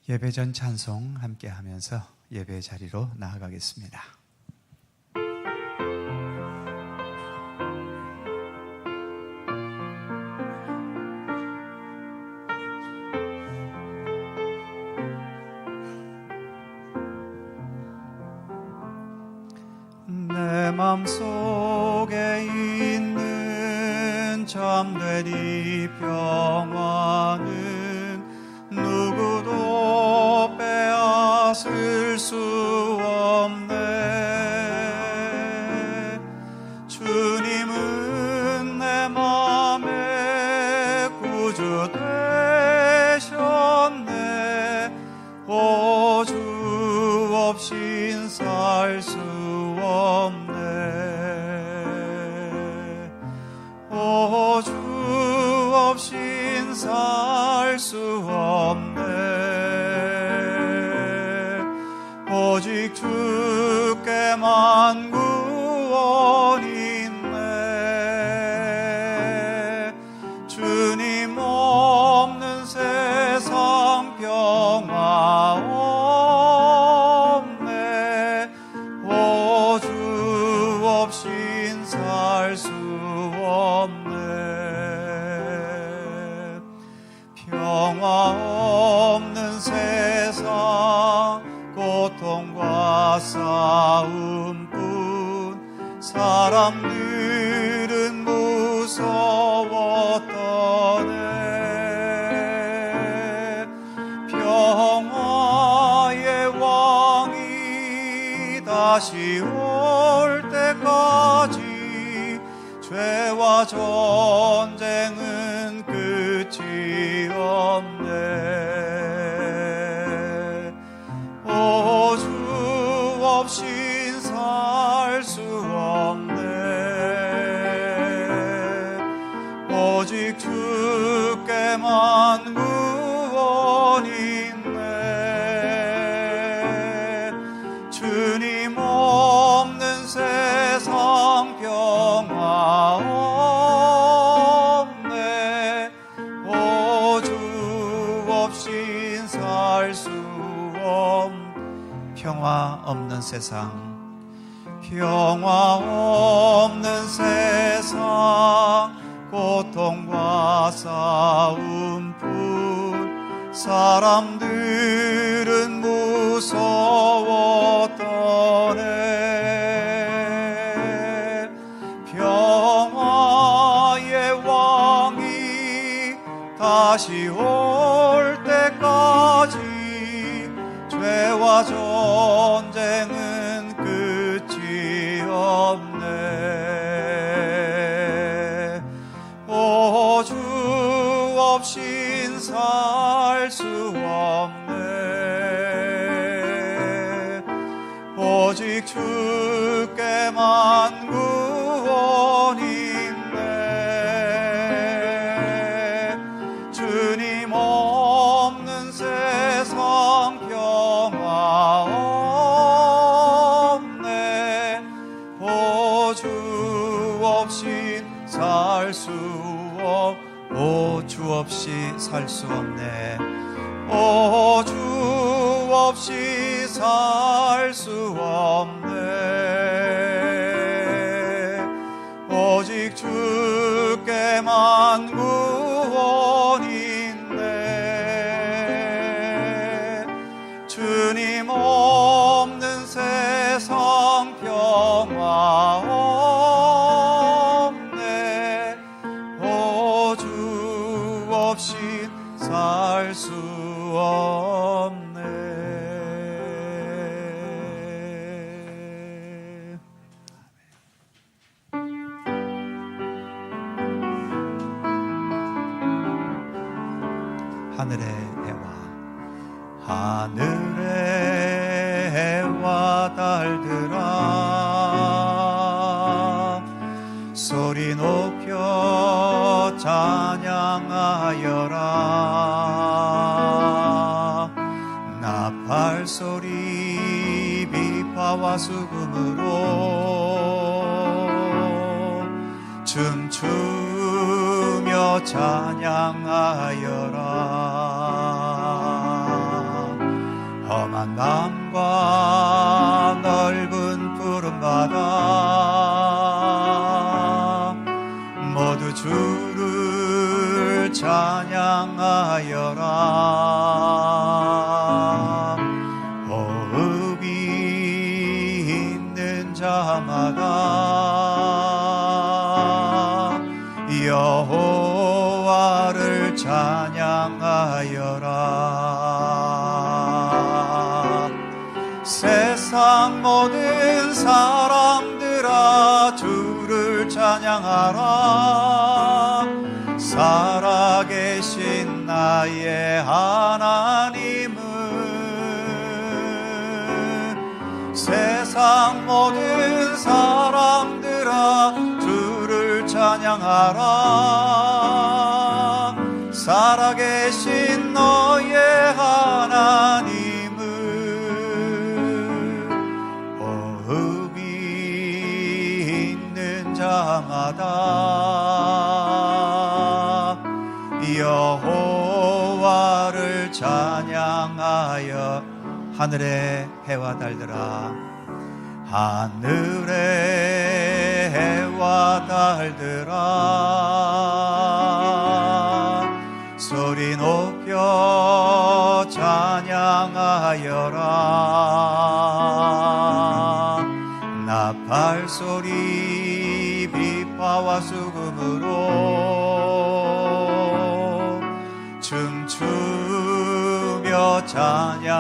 예배 전 찬송 함께 하면서 예배 자리로 나아가겠습니다. 내 맘속에 있는 참된 이 평화는 누구도 빼앗을 수 없네. 주님은 내 맘의 구주 되셨네. 오, 주 없인 살 수 없네. 오, 주 없인 살 수 없네. 오직 주께만 구원 있네. 주님 없는 세상 평화 없네. 오, 주 없인 살 수 없네. 평화 없는 세상 고통과 싸움뿐 사람들은 무서웠더네. 평화의 왕이 다시 올 때까지 죄와 전쟁은 끝이 없네. 오, 주 없인 살 수 없네. 오직 주께만 구원 있네. 주님 없는 세상 평화 없네. 오, 주 없인 살 수 없네. 평화 없는 세상, 평화 없는 세상 고통과 싸움뿐 사람들은 무서웠더네. 평화의 왕이 다시 올 때까지 죄와 전쟁은 끝이 없네. 오, 주 없인 살 수 없네. 오직 주께만 구원 있네. 주님 없는 세상 평화 없네. 오, 주 없인 살 수 없네. 오, 주 없이 살 수 없네. 오, 주 없이 살 수 없네. 오직 주께만 구원 있네. 주님 없는 세상 평화 없네. 오, 주 없이 살 수 없네. 하늘의 해와 하늘의 해와 달들아 소리 높여 찬양하여라. 나팔 소리 비파와 수금으로 춤추며 찬양하여라. 험한 밤과 넓은 푸른 바다 모두 주를 찬양하여라. 호흡이 있는 자마다 여호와를 찬양하여라. 세상 모든 사람들아 주를 찬양하라. 살아계신 나의 하나님은 세상 모든 사람들아 주를 찬양하라. 살아계신 너의 하나님은 호흡이 있는 자마다 여호와를 찬양하여. 하늘의 해와 달들아, 하늘의 해와 달들아, 소리 높여 찬양하여라. 나팔 소리 비파와 수금으로 춤추며 찬양하여라.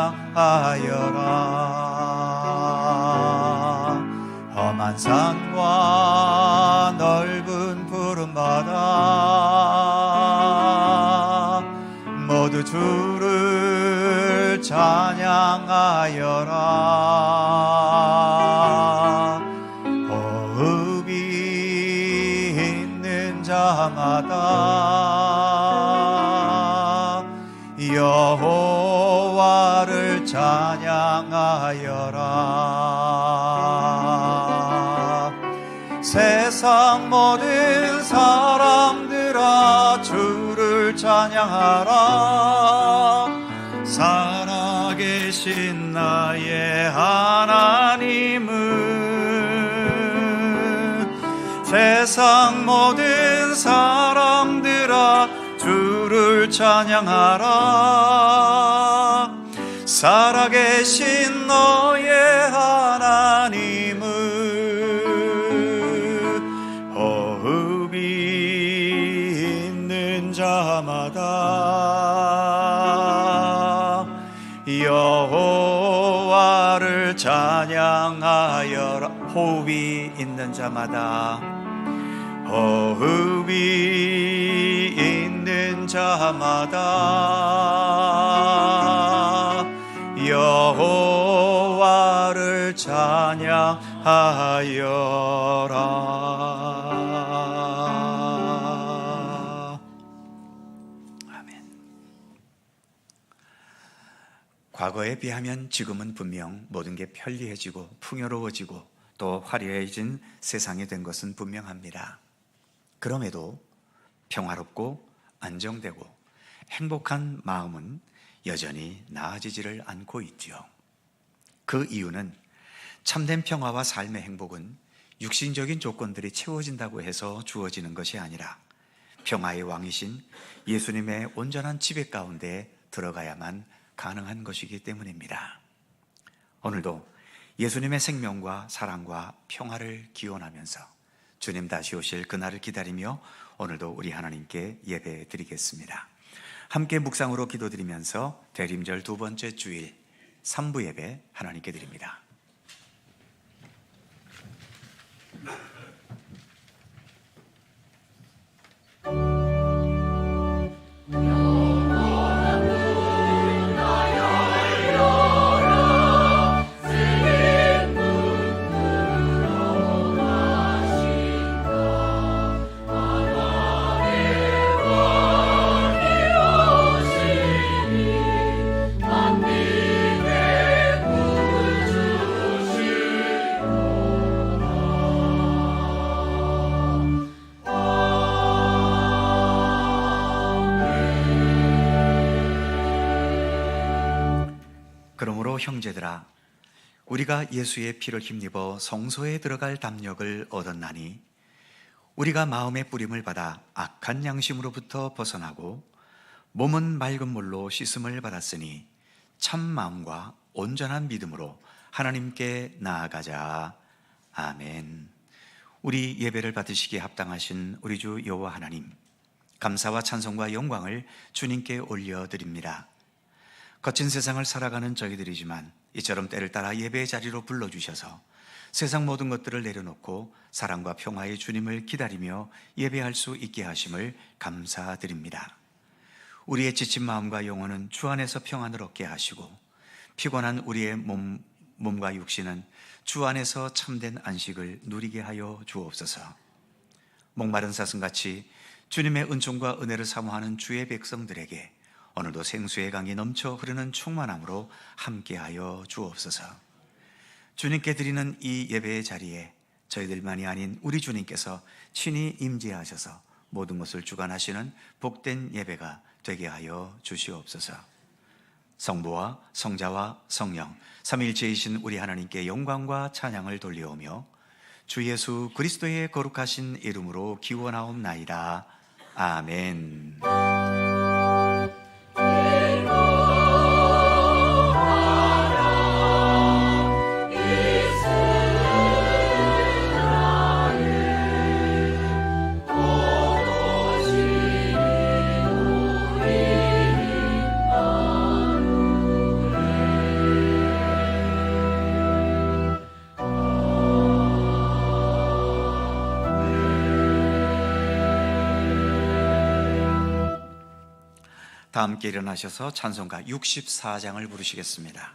험한 산과 넓은 푸른 바다 모두 주를 찬양하여라. 호흡이 있는 자마다 여호와를 찬양하여라. 세상 모든 사람들아 주를 찬양하라. 살아계신 나의 하나님은 세상 모든 사람들아 주를 찬양하라. 살아계신 너의 하나님은 호흡이 있는 자마다 여호와를 찬양하여라. 호흡이 있는 자마다, 호흡이 있는 자마다 여호와를 찬양하여라. 아멘. 과거에 비하면 지금은 분명 모든 게 편리해지고 풍요로워지고 또 화려해진 세상이 된 것은 분명합니다. 그럼에도 평화롭고 안정되고 행복한 마음은 여전히 나아지지를 않고 있지요. 그 이유는 참된 평화와 삶의 행복은 육신적인 조건들이 채워진다고 해서 주어지는 것이 아니라 평화의 왕이신 예수님의 온전한 지배 가운데 들어가야만 가능한 것이기 때문입니다. 오늘도 예수님의 생명과 사랑과 평화를 기원하면서 주님 다시 오실 그날을 기다리며 오늘도 우리 하나님께 예배 드리겠습니다. 함께 묵상으로 기도드리면서 대림절 두 번째 주일 3부 예배 하나님께 드립니다. 만민의 구주 그러므로 형제들아, 우리가 예수의 피를 힘입어 성소에 들어갈 담력을 얻었나니 우리가 마음의 뿌림을 받아 악한 양심으로부터 벗어나고 몸은 맑은 물로 씻음을 받았으니 참 마음과 온전한 믿음으로 하나님께 나아가자. 아멘. 우리 예배를 받으시기에 합당하신 우리 주 여호와 하나님, 감사와 찬송과 영광을 주님께 올려드립니다. 거친 세상을 살아가는 저희들이지만 이처럼 때를 따라 예배의 자리로 불러주셔서 세상 모든 것들을 내려놓고 사랑과 평화의 주님을 기다리며 예배할 수 있게 하심을 감사드립니다. 우리의 지친 마음과 영혼은 주 안에서 평안을 얻게 하시고 피곤한 우리의 몸과 육신은 주 안에서 참된 안식을 누리게 하여 주옵소서. 목마른 사슴같이 주님의 은총과 은혜를 사모하는 주의 백성들에게 오늘도 생수의 강이 넘쳐 흐르는 충만함으로 함께하여 주옵소서. 주님께 드리는 이 예배의 자리에 저희들만이 아닌 우리 주님께서 친히 임재하셔서 모든 것을 주관하시는 복된 예배가 되게 하여 주시옵소서. 성부와 성자와 성령 삼위일체이신 우리 하나님께 영광과 찬양을 돌려오며 주 예수 그리스도의 거룩하신 이름으로 기원하옵나이다. 아멘. 다 함께 일어나셔서 찬송가 64장을 부르시겠습니다.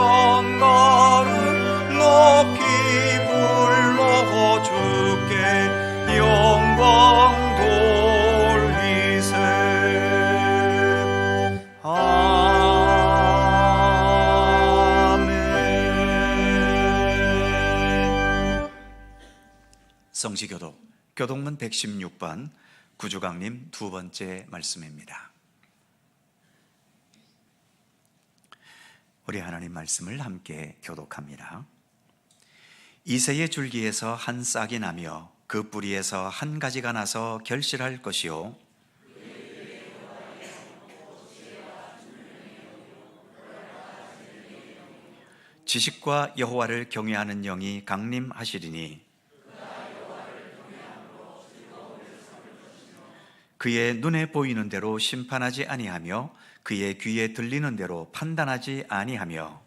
승전가를 높이 불러 성지교독 교독문 116번 구주강림 두 번째 말씀입니다. 우리 하나님 말씀을 함께 교독합니다. 이새의 줄기에서 한 싹이 나며 그 뿌리에서 한 가지가 나서 결실할 것이요 지식과 여호와를 경외하는 영이 강림하시리니 그의 눈에 보이는 대로 심판하지 아니하며 그의 귀에 들리는 대로 판단하지 아니하며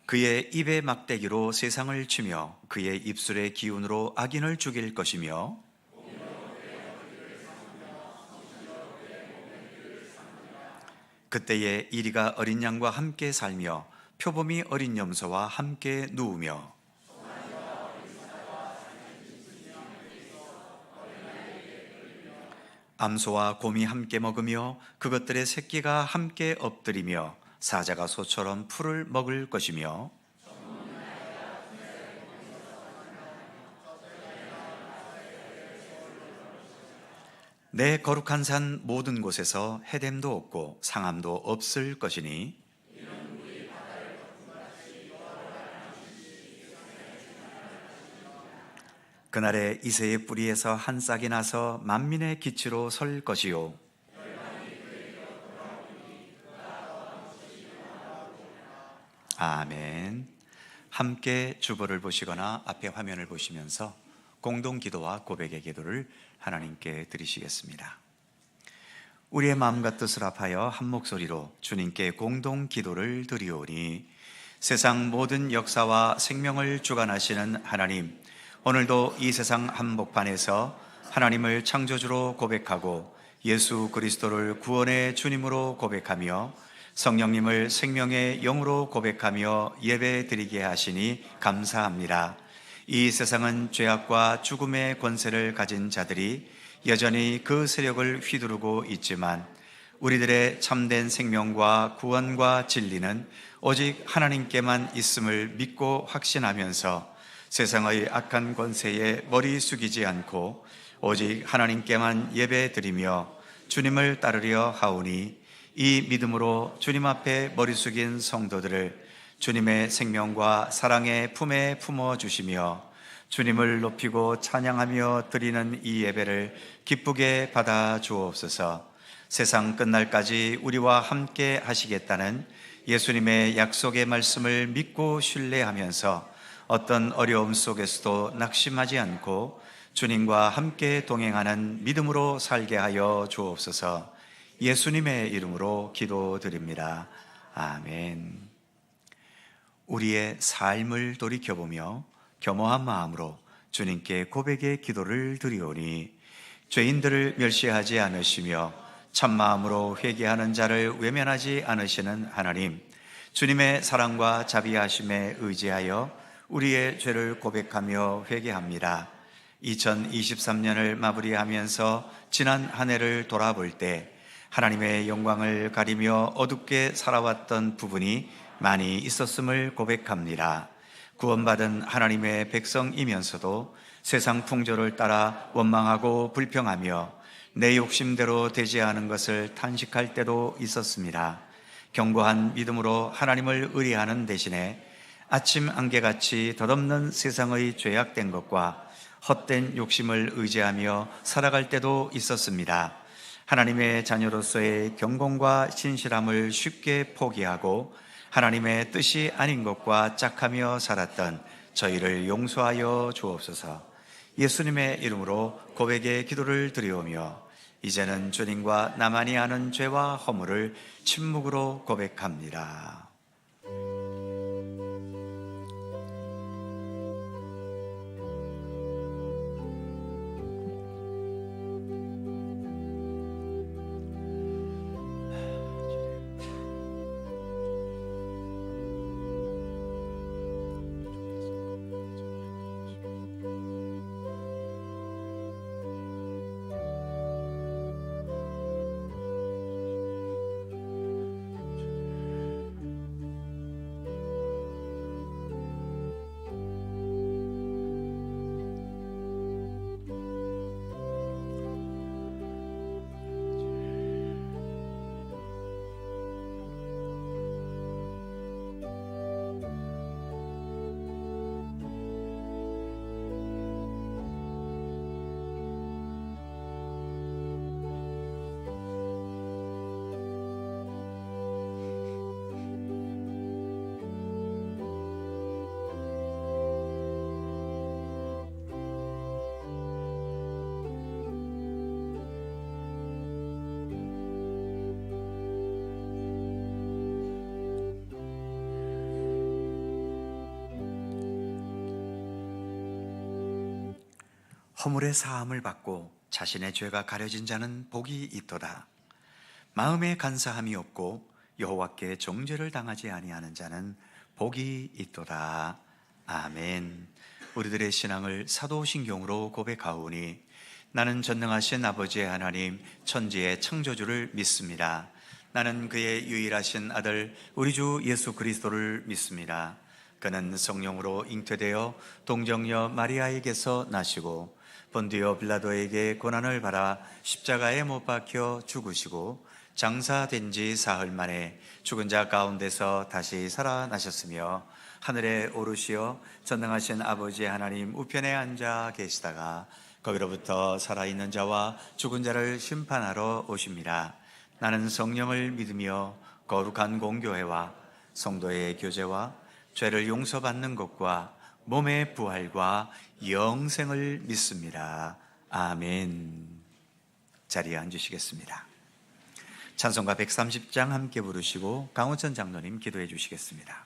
그의 입의 막대기로 세상을 치며 그의 입술의 기운으로 악인을 죽일 것이며 그때에 이리가 어린 양과 함께 살며 표범이 어린 염소와 함께 누우며 암소와 곰이 함께 먹으며 그것들의 새끼가 함께 엎드리며 사자가 소처럼 풀을 먹을 것이며 내 거룩한 산 모든 곳에서 해됨도 없고 상함도 없을 것이니 그날에 이새의 뿌리에서 한 싹이 나서 만민의 기치로 설 것이요 아멘. 함께 주보를 보시거나 앞에 화면을 보시면서 공동 기도와 고백의 기도를 하나님께 드리시겠습니다. 우리의 마음과 뜻을 합하여 한 목소리로 주님께 공동 기도를 드리오니 세상 모든 역사와 생명을 주관하시는 하나님, 오늘도 이 세상 한복판에서 하나님을 창조주로 고백하고 예수 그리스도를 구원의 주님으로 고백하며 성령님을 생명의 영으로 고백하며 예배드리게 하시니 감사합니다. 이 세상은 죄악과 죽음의 권세를 가진 자들이 여전히 그 세력을 휘두르고 있지만 우리들의 참된 생명과 구원과 진리는 오직 하나님께만 있음을 믿고 확신하면서 세상의 악한 권세에 머리 숙이지 않고 오직 하나님께만 예배드리며 주님을 따르려 하오니 이 믿음으로 주님 앞에 머리 숙인 성도들을 주님의 생명과 사랑의 품에 품어주시며 주님을 높이고 찬양하며 드리는 이 예배를 기쁘게 받아 주옵소서. 세상 끝날까지 우리와 함께 하시겠다는 예수님의 약속의 말씀을 믿고 신뢰하면서 어떤 어려움 속에서도 낙심하지 않고 주님과 함께 동행하는 믿음으로 살게 하여 주옵소서. 예수님의 이름으로 기도드립니다. 아멘. 우리의 삶을 돌이켜보며 겸허한 마음으로 주님께 고백의 기도를 드리오니 죄인들을 멸시하지 않으시며 참마음으로 회개하는 자를 외면하지 않으시는 하나님, 주님의 사랑과 자비하심에 의지하여 우리의 죄를 고백하며 회개합니다. 2023년을 마무리하면서 지난 한 해를 돌아볼 때 하나님의 영광을 가리며 어둡게 살아왔던 부분이 많이 있었음을 고백합니다. 구원받은 하나님의 백성이면서도 세상 풍조를 따라 원망하고 불평하며 내 욕심대로 되지 않은 것을 탄식할 때도 있었습니다. 견고한 믿음으로 하나님을 의뢰하는 대신에 아침 안개같이 덧없는 세상의 죄악된 것과 헛된 욕심을 의지하며 살아갈 때도 있었습니다. 하나님의 자녀로서의 경건과 신실함을 쉽게 포기하고 하나님의 뜻이 아닌 것과 짝하며 살았던 저희를 용서하여 주옵소서. 예수님의 이름으로 고백의 기도를 드리오며 이제는 주님과 나만이 아는 죄와 허물을 침묵으로 고백합니다. 허물의 사함을 받고 자신의 죄가 가려진 자는 복이 있도다. 마음에 간사함이 없고 여호와께 정죄를 당하지 아니하는 자는 복이 있도다. 아멘. 우리들의 신앙을 사도신경으로 고백하오니 나는 전능하신 아버지의 하나님 천지의 창조주를 믿습니다. 나는 그의 유일하신 아들 우리 주 예수 그리스도를 믿습니다. 그는 성령으로 잉태되어 동정녀 마리아에게서 나시고 본디오 빌라도에게 고난을 받아 십자가에 못 박혀 죽으시고 장사된 지 사흘 만에 죽은 자 가운데서 다시 살아나셨으며 하늘에 오르시어 전능하신 아버지 하나님 우편에 앉아 계시다가 거기로부터 살아있는 자와 죽은 자를 심판하러 오십니다. 나는 성령을 믿으며 거룩한 공교회와 성도의 교제와 죄를 용서받는 것과 몸의 부활과 영생을 믿습니다. 아멘. 자리에 앉으시겠습니다. 찬송가 130장 함께 부르시고 강호천 장로님 기도해 주시겠습니다.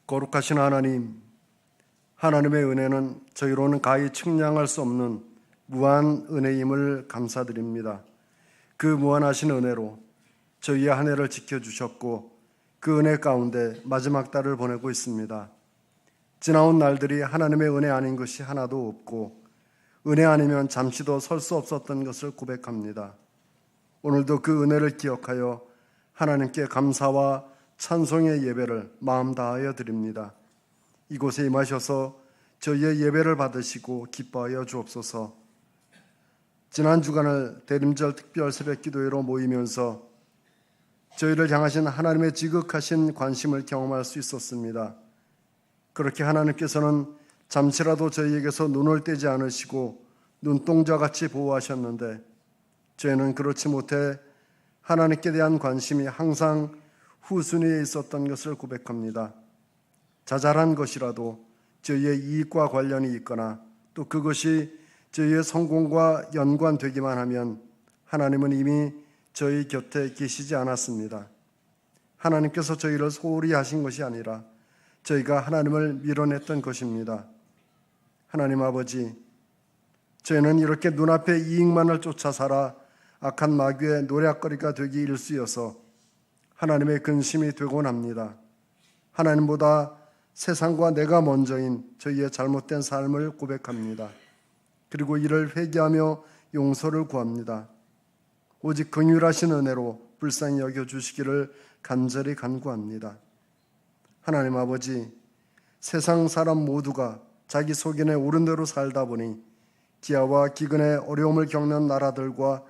거룩하신 하나님, 하나님의 은혜는 저희로는 가히 측량할 수 없는 무한 은혜임을 감사드립니다. 그 무한하신 은혜로 저희의 한 해를 지켜주셨고 그 은혜 가운데 마지막 달을 보내고 있습니다. 지나온 날들이 하나님의 은혜 아닌 것이 하나도 없고 은혜 아니면 잠시도 설 수 없었던 것을 고백합니다. 오늘도 그 은혜를 기억하여 하나님께 감사와 찬송의 예배를 마음 다하여 드립니다. 이곳에 임하셔서 저희의 예배를 받으시고 기뻐하여 주옵소서. 지난 주간을 대림절 특별 새벽 기도회로 모이면서 저희를 향하신 하나님의 지극하신 관심을 경험할 수 있었습니다. 그렇게 하나님께서는 잠시라도 저희에게서 눈을 떼지 않으시고 눈동자같이 보호하셨는데 저희는 그렇지 못해 하나님께 대한 관심이 항상 후순위에 있었던 것을 고백합니다. 자잘한 것이라도 저희의 이익과 관련이 있거나 또 그것이 저희의 성공과 연관되기만 하면 하나님은 이미 저희 곁에 계시지 않았습니다. 하나님께서 저희를 소홀히 하신 것이 아니라 저희가 하나님을 밀어냈던 것입니다. 하나님 아버지, 저희는 이렇게 눈앞의 이익만을 쫓아 살아 악한 마귀의 노략거리가 되기 일쑤여서 하나님의 근심이 되곤 합니다. 하나님보다 세상과 내가 먼저인 저희의 잘못된 삶을 고백합니다. 그리고 이를 회개하며 용서를 구합니다. 오직 긍휼하신 은혜로 불쌍히 여겨주시기를 간절히 간구합니다. 하나님 아버지, 세상 사람 모두가 자기 속인에 옳은 대로 살다 보니 기아와 기근의 어려움을 겪는 나라들과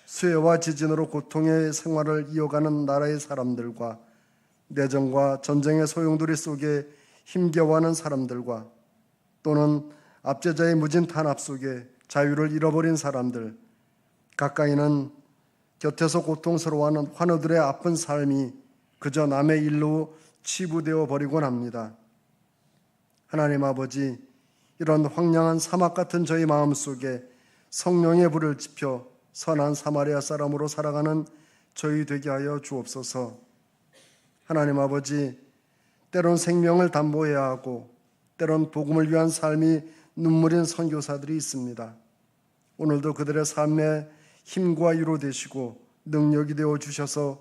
수해와 지진으로 고통의 생활을 이어가는 나라의 사람들과 내전과 전쟁의 소용돌이 속에 힘겨워하는 사람들과 또는 압제자의 무진 탄압 속에 자유를 잃어버린 사람들, 가까이는 곁에서 고통스러워하는 환우들의 아픈 삶이 그저 남의 일로 치부되어 버리곤 합니다. 하나님 아버지, 이런 황량한 사막 같은 저희 마음속에 성령의 불을 지펴 선한 사마리아 사람으로 살아가는 저희 되게 하여 주옵소서. 하나님 아버지, 때론 생명을 담보해야 하고 때론 복음을 위한 삶이 눈물인 선교사들이 있습니다. 오늘도 그들의 삶에 힘과 위로 되시고 능력이 되어 주셔서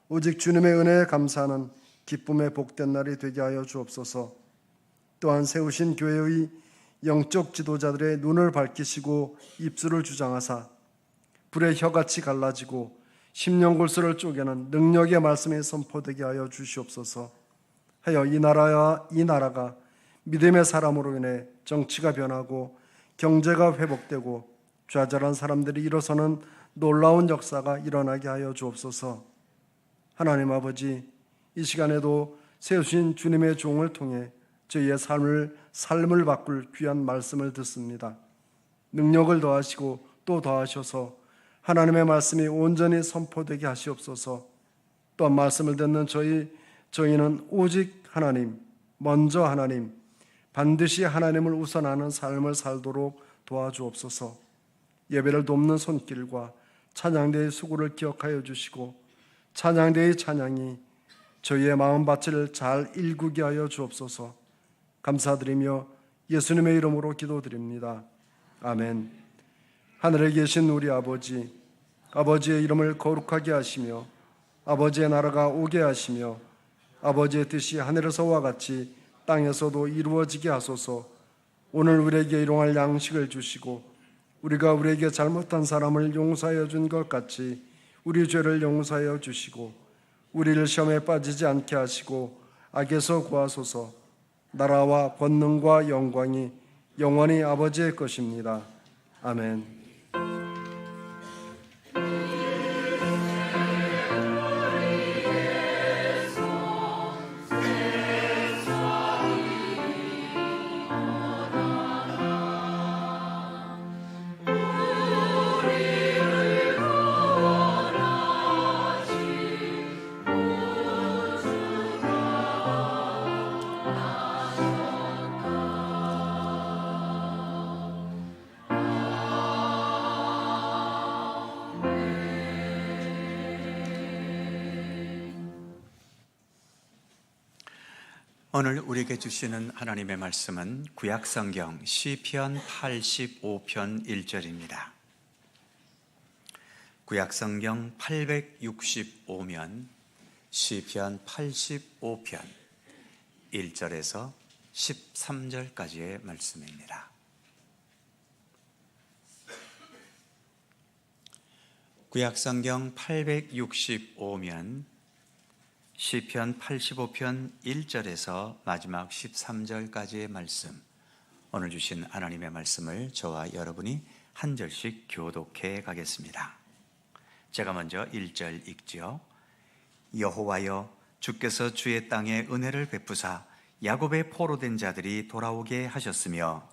오직 주님의 은혜에 감사하는 기쁨의 복된 날이 되게 하여 주옵소서. 또한 세우신 교회의 영적 지도자들의 눈을 밝히시고 입술을 주장하사 불의 혀같이 갈라지고 심령골수를 쪼개는 능력의 말씀이 선포되게 하여 주시옵소서. 하여 이 나라가 믿음의 사람으로 인해 정치가 변하고 경제가 회복되고 좌절한 사람들이 일어서는 놀라운 역사가 일어나게 하여 주옵소서. 하나님 아버지, 이 시간에도 세우신 주님의 종을 통해 저희의 삶을 바꿀 귀한 말씀을 듣습니다. 능력을 더하시고 또 더하셔서 하나님의 말씀이 온전히 선포되게 하시옵소서. 또한 말씀을 듣는 저희는 오직 하나님, 먼저 하나님, 반드시 하나님을 우선하는 삶을 살도록 도와주옵소서. 예배를 돕는 손길과 찬양대의 수고를 기억하여 주시고 찬양대의 찬양이 저희의 마음밭을 잘 일구게 하여 주옵소서. 감사드리며 예수님의 이름으로 기도드립니다. 아멘. 하늘에 계신 우리 아버지, 아버지의 이름을 거룩하게 하시며 아버지의 나라가 오게 하시며 아버지의 뜻이 하늘에서와 같이 땅에서도 이루어지게 하소서. 오늘 우리에게 일용할 양식을 주시고 우리가 우리에게 잘못한 사람을 용서하여 준 것 같이 우리 죄를 용서하여 주시고 우리를 시험에 빠지지 않게 하시고 악에서 구하소서. 나라와 권능과 영광이 영원히 아버지의 것입니다. 아멘. 오늘 우리에게 주시는 하나님의 말씀은 구약성경 시편 85편 1절입니다. 구약성경 865면 시편 85편 1절에서 13절까지의 말씀입니다. 구약성경 865면 시편 85편 1절에서 마지막 13절까지의 말씀, 오늘 주신 하나님의 말씀을 저와 여러분이 한 절씩 교독해 가겠습니다. 제가 먼저 1절 읽지요. 여호와여, 주께서 주의 땅에 은혜를 베푸사 야곱의 포로된 자들이 돌아오게 하셨으며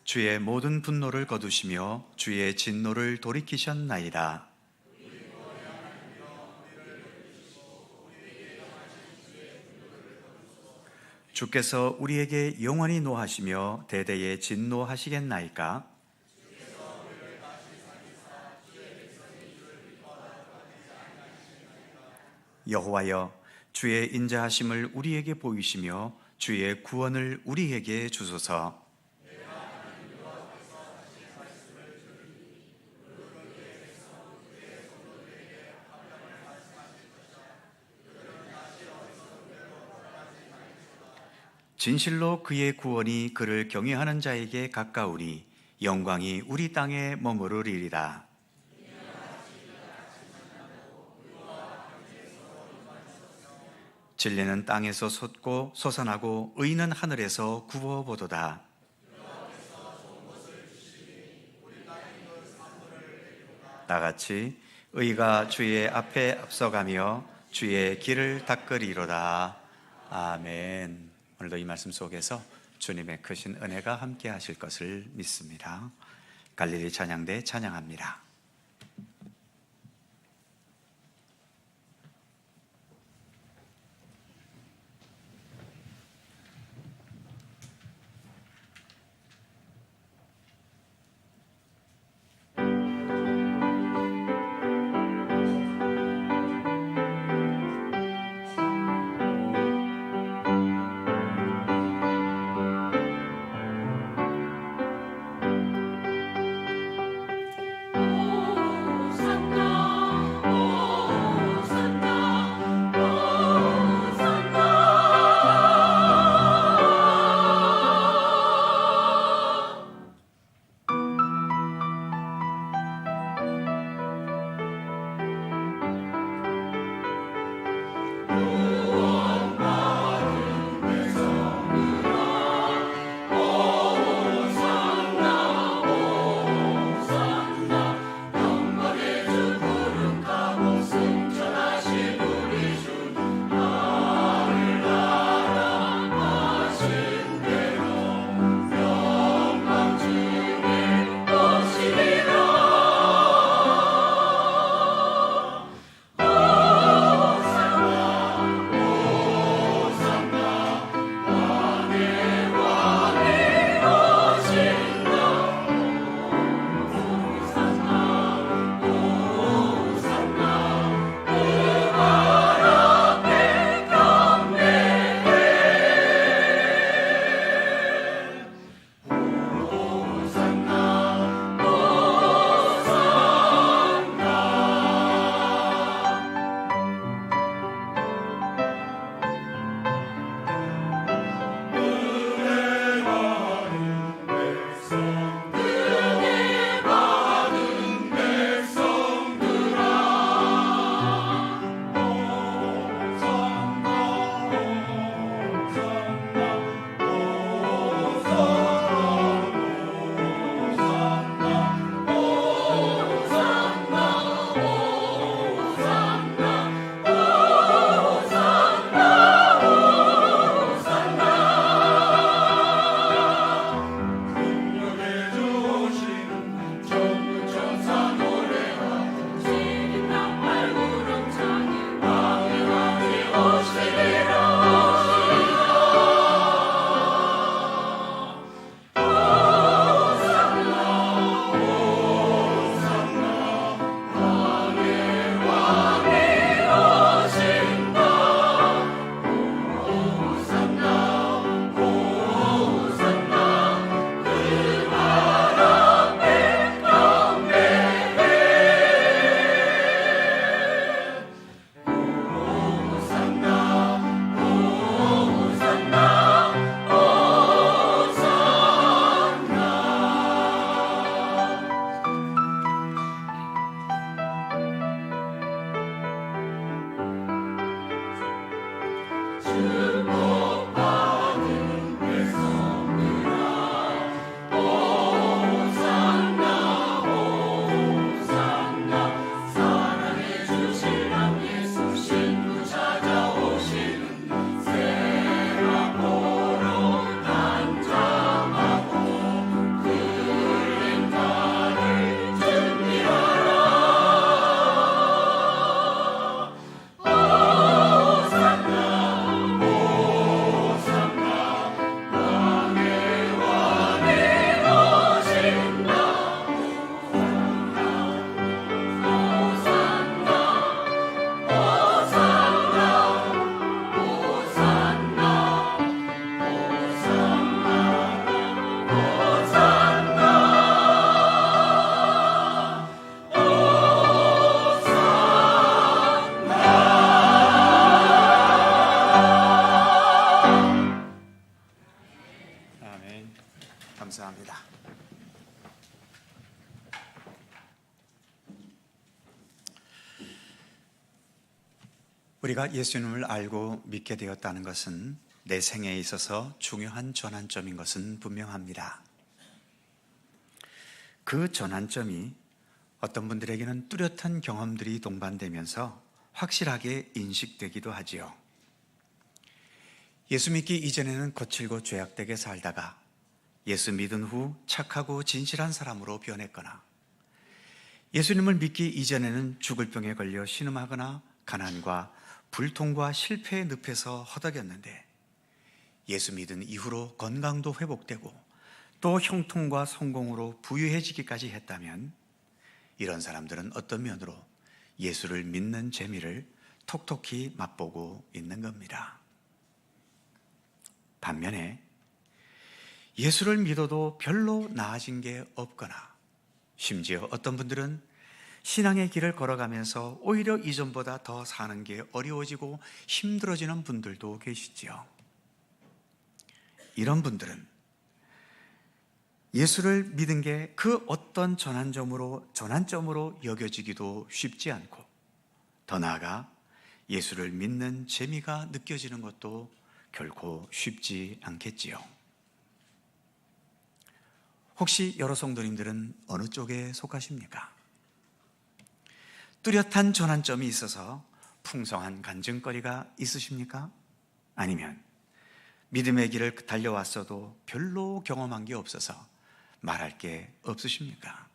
주의 모든 분노를 거두시며 주의 진노를 돌이키셨나이다. 주께서 우리에게 영원히 노하시며 대대에 진노하시겠나이까? 여호와여, 주의 인자하심을 우리에게 보이시며 주의 구원을 우리에게 주소서. 진실로 그의 구원이 그를 경외하는 자에게 가까우리. 영광이 우리 땅에 머무르리이다. 진리는 땅에서 솟고 솟아나고 의는 하늘에서 구워보도다. 다같이 의가 주의 앞에 앞서가며 주의 길을 닦으리로다. 아멘. 오늘도 이 말씀 속에서 주님의 크신 은혜가 함께 하실 것을 믿습니다. 갈릴리 찬양대 찬양합니다. 오 감사합니다. 우리가 예수님을 알고 믿게 되었다는 것은 내 생애에 있어서 중요한 전환점인 것은 분명합니다. 그 전환점이 어떤 분들에게는 뚜렷한 경험들이 동반되면서 확실하게 인식되기도 하지요. 예수 믿기 이전에는 거칠고 죄악되게 살다가 예수 믿은 후 착하고 진실한 사람으로 변했거나, 예수님을 믿기 이전에는 죽을 병에 걸려 신음하거나 가난과 불통과 실패의 늪에서 허덕였는데, 예수 믿은 이후로 건강도 회복되고 또 형통과 성공으로 부유해지기까지 했다면, 이런 사람들은 어떤 면으로 예수를 믿는 재미를 톡톡히 맛보고 있는 겁니다. 반면에 예수를 믿어도 별로 나아진 게 없거나, 심지어 어떤 분들은 신앙의 길을 걸어가면서 오히려 이전보다 더 사는 게 어려워지고 힘들어지는 분들도 계시지요. 이런 분들은 예수를 믿은 게 그 어떤 전환점으로 여겨지기도 쉽지 않고, 더 나아가 예수를 믿는 재미가 느껴지는 것도 결코 쉽지 않겠지요. 혹시 여러 성도님들은 어느 쪽에 속하십니까? 뚜렷한 전환점이 있어서 풍성한 간증거리가 있으십니까? 아니면 믿음의 길을 달려왔어도 별로 경험한 게 없어서 말할 게 없으십니까?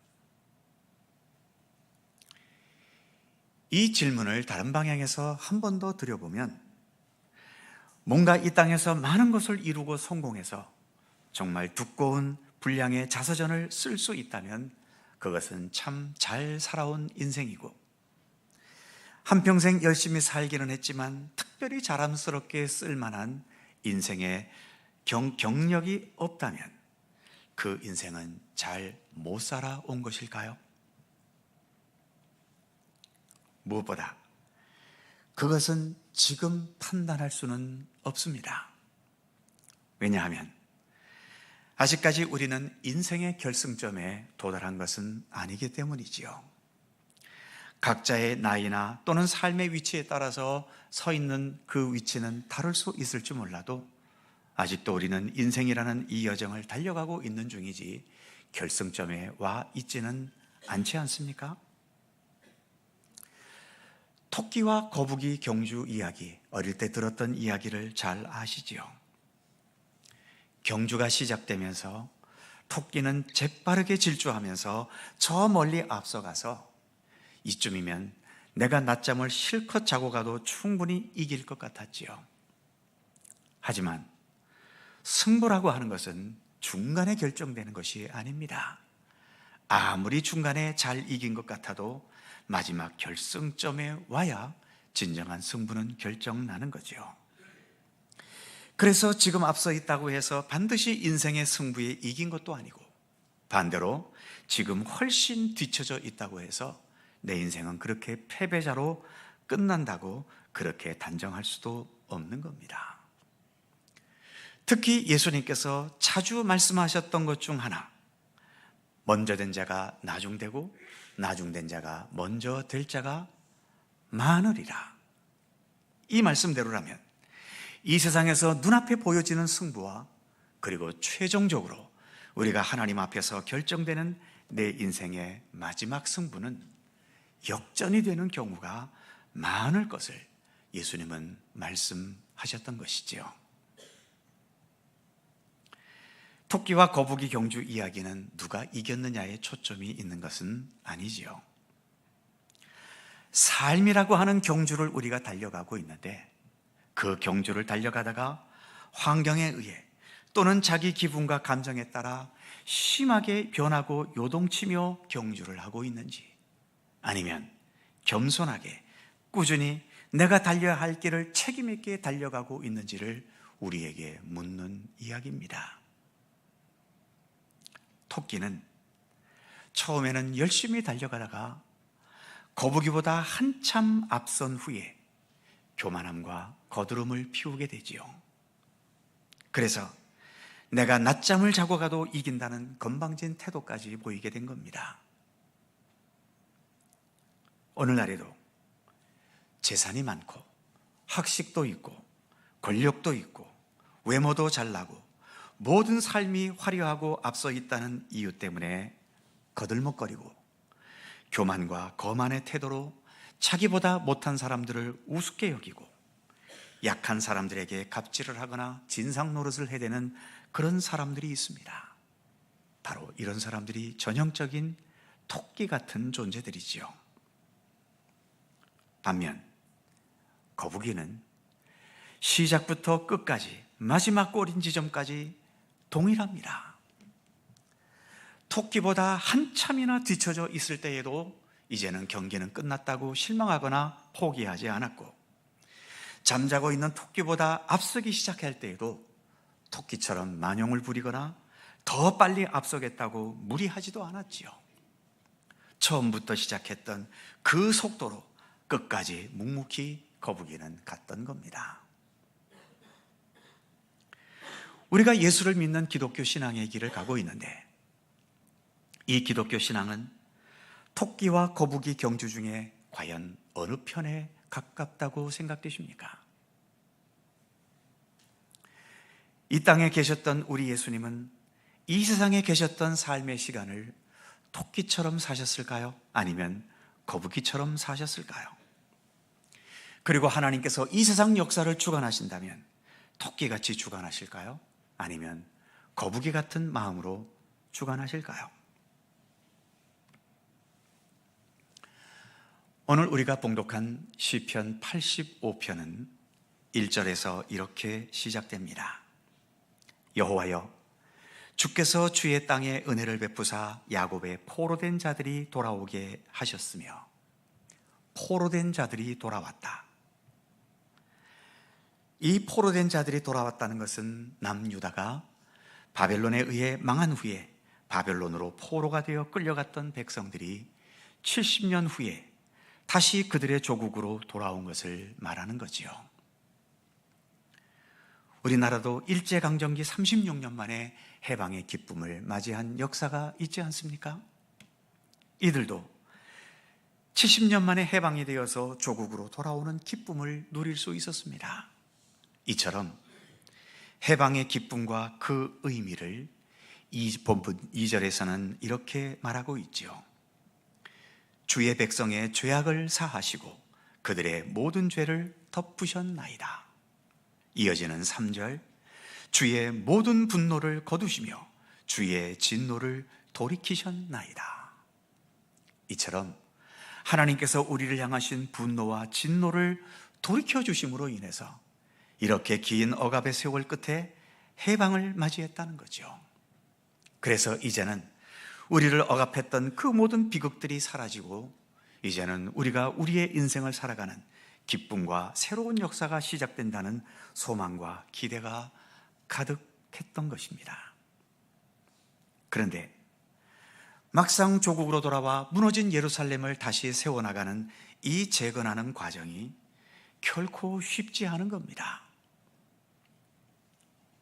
이 질문을 다른 방향에서 한 번 더 드려보면, 뭔가 이 땅에서 많은 것을 이루고 성공해서 정말 두꺼운 분량의 자서전을 쓸 수 있다면 그것은 참 잘 살아온 인생이고, 한평생 열심히 살기는 했지만 특별히 자랑스럽게 쓸 만한 인생의 경력이 없다면 그 인생은 잘 못 살아온 것일까요? 무엇보다 그것은 지금 판단할 수는 없습니다. 왜냐하면 아직까지 우리는 인생의 결승점에 도달한 것은 아니기 때문이지요. 각자의 나이나 또는 삶의 위치에 따라서 서 있는 그 위치는 다를 수 있을지 몰라도 아직도 우리는 인생이라는 이 여정을 달려가고 있는 중이지 결승점에 와 있지는 않지 않습니까? 토끼와 거북이 경주 이야기, 어릴 때 들었던 이야기를 잘 아시지요? 경주가 시작되면서 토끼는 재빠르게 질주하면서 저 멀리 앞서가서 이쯤이면 내가 낮잠을 실컷 자고 가도 충분히 이길 것 같았지요. 하지만 승부라고 하는 것은 중간에 결정되는 것이 아닙니다. 아무리 중간에 잘 이긴 것 같아도 마지막 결승점에 와야 진정한 승부는 결정나는 거죠. 그래서 지금 앞서 있다고 해서 반드시 인생의 승부에 이긴 것도 아니고, 반대로 지금 훨씬 뒤처져 있다고 해서 내 인생은 그렇게 패배자로 끝난다고 그렇게 단정할 수도 없는 겁니다. 특히 예수님께서 자주 말씀하셨던 것 중 하나, 먼저 된 자가 나중되고 나중된 자가 먼저 될 자가 많으리라. 이 말씀대로라면 이 세상에서 눈앞에 보여지는 승부와 그리고 최종적으로 우리가 하나님 앞에서 결정되는 내 인생의 마지막 승부는 역전이 되는 경우가 많을 것을 예수님은 말씀하셨던 것이지요. 토끼와 거북이 경주 이야기는 누가 이겼느냐에 초점이 있는 것은 아니지요. 삶이라고 하는 경주를 우리가 달려가고 있는데, 그 경주를 달려가다가 환경에 의해 또는 자기 기분과 감정에 따라 심하게 변하고 요동치며 경주를 하고 있는지, 아니면 겸손하게 꾸준히 내가 달려야 할 길을 책임 있게 달려가고 있는지를 우리에게 묻는 이야기입니다. 토끼는 처음에는 열심히 달려가다가 거북이보다 한참 앞선 후에 교만함과 거드름을 피우게 되지요. 그래서 내가 낮잠을 자고 가도 이긴다는 건방진 태도까지 보이게 된 겁니다. 오늘날에도 재산이 많고 학식도 있고 권력도 있고 외모도 잘나고 모든 삶이 화려하고 앞서 있다는 이유 때문에 거들먹거리고 교만과 거만의 태도로 자기보다 못한 사람들을 우습게 여기고 약한 사람들에게 갑질을 하거나 진상 노릇을 해대는 그런 사람들이 있습니다. 바로 이런 사람들이 전형적인 토끼 같은 존재들이지요. 반면 거북이는 시작부터 끝까지 마지막 꼬린 지점까지 동일합니다. 토끼보다 한참이나 뒤처져 있을 때에도 이제는 경기는 끝났다고 실망하거나 포기하지 않았고, 잠자고 있는 토끼보다 앞서기 시작할 때에도 토끼처럼 만용을 부리거나 더 빨리 앞서겠다고 무리하지도 않았지요. 처음부터 시작했던 그 속도로 끝까지 묵묵히 거북이는 갔던 겁니다. 우리가 예수를 믿는 기독교 신앙의 길을 가고 있는데, 이 기독교 신앙은 토끼와 거북이 경주 중에 과연 어느 편에 가깝다고 생각되십니까? 이 땅에 계셨던 우리 예수님은 이 세상에 계셨던 삶의 시간을 토끼처럼 사셨을까요? 아니면 거북이처럼 사셨을까요? 그리고 하나님께서 이 세상 역사를 주관하신다면 토끼같이 주관하실까요? 아니면 거북이 같은 마음으로 주관하실까요? 오늘 우리가 봉독한 시편 85편은 1절에서 이렇게 시작됩니다. 여호와여, 주께서 주의 땅에 은혜를 베푸사 야곱의 포로된 자들이 돌아오게 하셨으며, 포로된 자들이 돌아왔다. 이 포로된 자들이 돌아왔다는 것은 남유다가 바벨론에 의해 망한 후에 바벨론으로 포로가 되어 끌려갔던 백성들이 70년 후에 다시 그들의 조국으로 돌아온 것을 말하는 거지요. 우리나라도 일제강점기 36년 만에 해방의 기쁨을 맞이한 역사가 있지 않습니까? 이들도 70년 만에 해방이 되어서 조국으로 돌아오는 기쁨을 누릴 수 있었습니다. 이처럼 해방의 기쁨과 그 의미를 본문 2절에서는 이렇게 말하고 있지요. 주의 백성의 죄악을 사하시고 그들의 모든 죄를 덮으셨나이다. 이어지는 3절, 주의 모든 분노를 거두시며 주의 진노를 돌이키셨나이다. 이처럼 하나님께서 우리를 향하신 분노와 진노를 돌이켜주심으로 인해서 이렇게 긴 억압의 세월 끝에 해방을 맞이했다는 거죠. 그래서 이제는 우리를 억압했던 그 모든 비극들이 사라지고 이제는 우리가 우리의 인생을 살아가는 기쁨과 새로운 역사가 시작된다는 소망과 기대가 가득했던 것입니다. 그런데 막상 조국으로 돌아와 무너진 예루살렘을 다시 세워나가는 이 재건하는 과정이 결코 쉽지 않은 겁니다.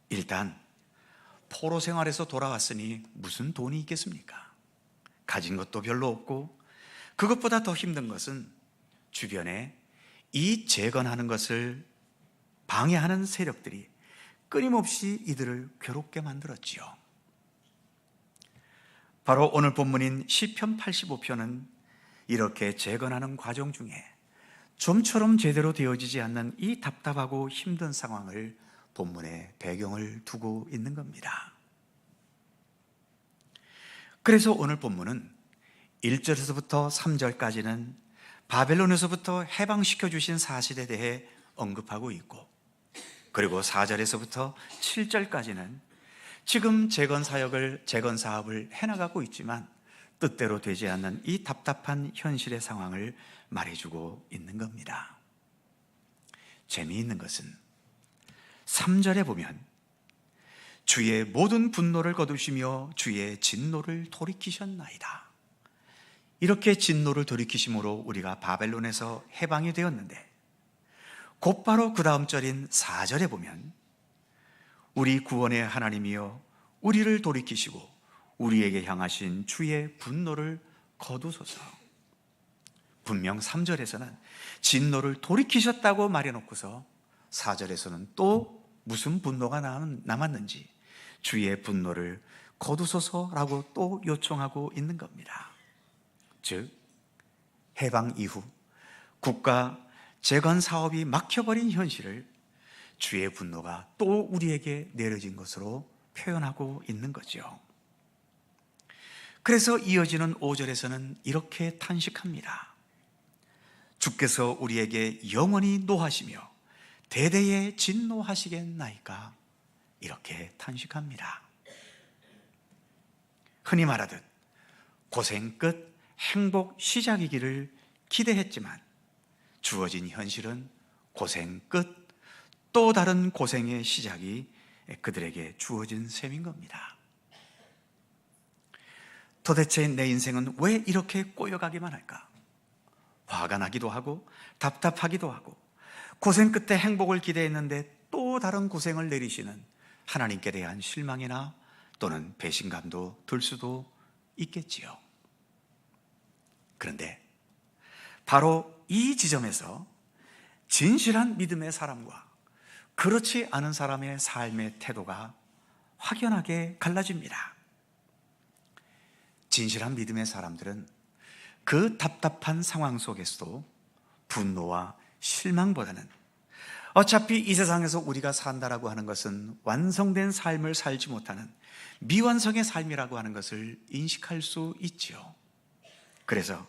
일단 포로 생활에서 돌아왔으니 무슨 돈이 있겠습니까? 가진 것도 별로 없고, 그것보다 더 힘든 것은 주변에 이 재건하는 것을 방해하는 세력들이 끊임없이 이들을 괴롭게 만들었지요. 바로 오늘 본문인 시편 85편은 이렇게 재건하는 과정 중에 좀처럼 제대로 되어지지 않는 이 답답하고 힘든 상황을 본문의 배경을 두고 있는 겁니다. 그래서 오늘 본문은 1절에서부터 3절까지는 바벨론에서부터 해방시켜 주신 사실에 대해 언급하고 있고, 그리고 4절에서부터 7절까지는 지금 재건 사업을 해나가고 있지만 뜻대로 되지 않는 이 답답한 현실의 상황을 말해주고 있는 겁니다. 재미있는 것은 3절에 보면 주의 모든 분노를 거두시며 주의 진노를 돌이키셨나이다. 이렇게 진노를 돌이키심으로 우리가 바벨론에서 해방이 되었는데, 곧바로 그 다음 절인 4절에 보면 우리 구원의 하나님이여 우리를 돌이키시고 우리에게 향하신 주의 분노를 거두소서. 분명 3절에서는 진노를 돌이키셨다고 말해놓고서 4절에서는 또 무슨 분노가 남았는지 주의 분노를 거두소서라고 또 요청하고 있는 겁니다. 즉 해방 이후 국가 재건 사업이 막혀버린 현실을 주의 분노가 또 우리에게 내려진 것으로 표현하고 있는 거죠. 그래서 이어지는 5절에서는 이렇게 탄식합니다. 주께서 우리에게 영원히 노하시며 대대에 진노하시겠나이까? 이렇게 탄식합니다. 흔히 말하듯 고생 끝 행복 시작이기를 기대했지만 주어진 현실은 고생 끝 또 다른 고생의 시작이 그들에게 주어진 셈인 겁니다. 도대체 내 인생은 왜 이렇게 꼬여가기만 할까? 화가 나기도 하고 답답하기도 하고 고생 끝에 행복을 기대했는데 또 다른 고생을 내리시는 하나님께 대한 실망이나 또는 배신감도 들 수도 있겠지요. 그런데 바로 이 지점에서 진실한 믿음의 사람과 그렇지 않은 사람의 삶의 태도가 확연하게 갈라집니다. 진실한 믿음의 사람들은 그 답답한 상황 속에서도 분노와 실망보다는 어차피 이 세상에서 우리가 산다라고 하는 것은 완성된 삶을 살지 못하는 미완성의 삶이라고 하는 것을 인식할 수 있지요. 그래서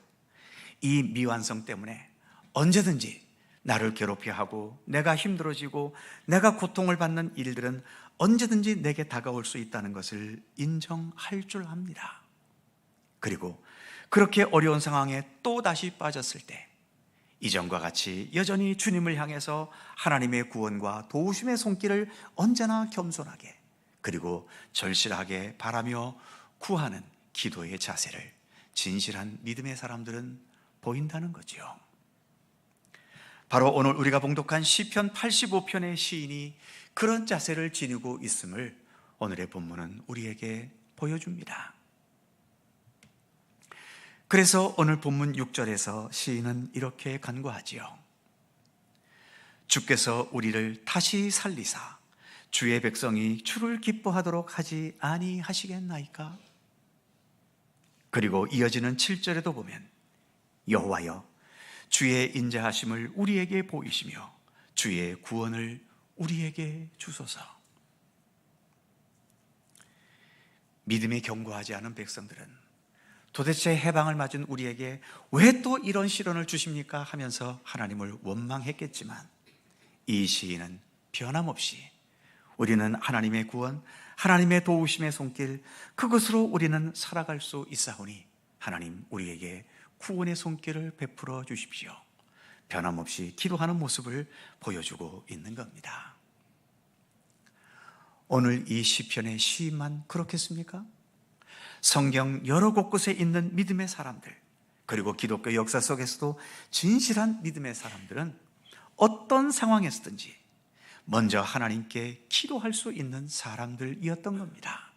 이 미완성 때문에 언제든지 나를 괴롭게 하고 내가 힘들어지고 내가 고통을 받는 일들은 언제든지 내게 다가올 수 있다는 것을 인정할 줄 압니다. 그리고 그렇게 어려운 상황에 또 다시 빠졌을 때 이전과 같이 여전히 주님을 향해서 하나님의 구원과 도우심의 손길을 언제나 겸손하게 그리고 절실하게 바라며 구하는 기도의 자세를 진실한 믿음의 사람들은 보인다는 거죠. 바로 오늘 우리가 봉독한 시편 85편의 시인이 그런 자세를 지니고 있음을 오늘의 본문은 우리에게 보여줍니다. 그래서 오늘 본문 6절에서 시인은 이렇게 간구하지요. 주께서 우리를 다시 살리사 주의 백성이 주를 기뻐하도록 하지 아니하시겠나이까? 그리고 이어지는 7절에도 보면 여호와여 주의 인자하심을 우리에게 보이시며 주의 구원을 우리에게 주소서. 믿음에 견고하지 않은 백성들은 도대체 해방을 맞은 우리에게 왜 또 이런 시련을 주십니까? 하면서 하나님을 원망했겠지만 이 시인은 변함없이 우리는 하나님의 구원, 하나님의 도우심의 손길, 그것으로 우리는 살아갈 수 있사오니 하나님 우리에게 구원의 손길을 베풀어 주십시오. 변함없이 기도하는 모습을 보여주고 있는 겁니다. 오늘 이 시편의 시인만 그렇겠습니까? 성경 여러 곳곳에 있는 믿음의 사람들, 그리고 기독교 역사 속에서도 진실한 믿음의 사람들은 어떤 상황에서든지 먼저 하나님께 기도할 수 있는 사람들이었던 겁니다.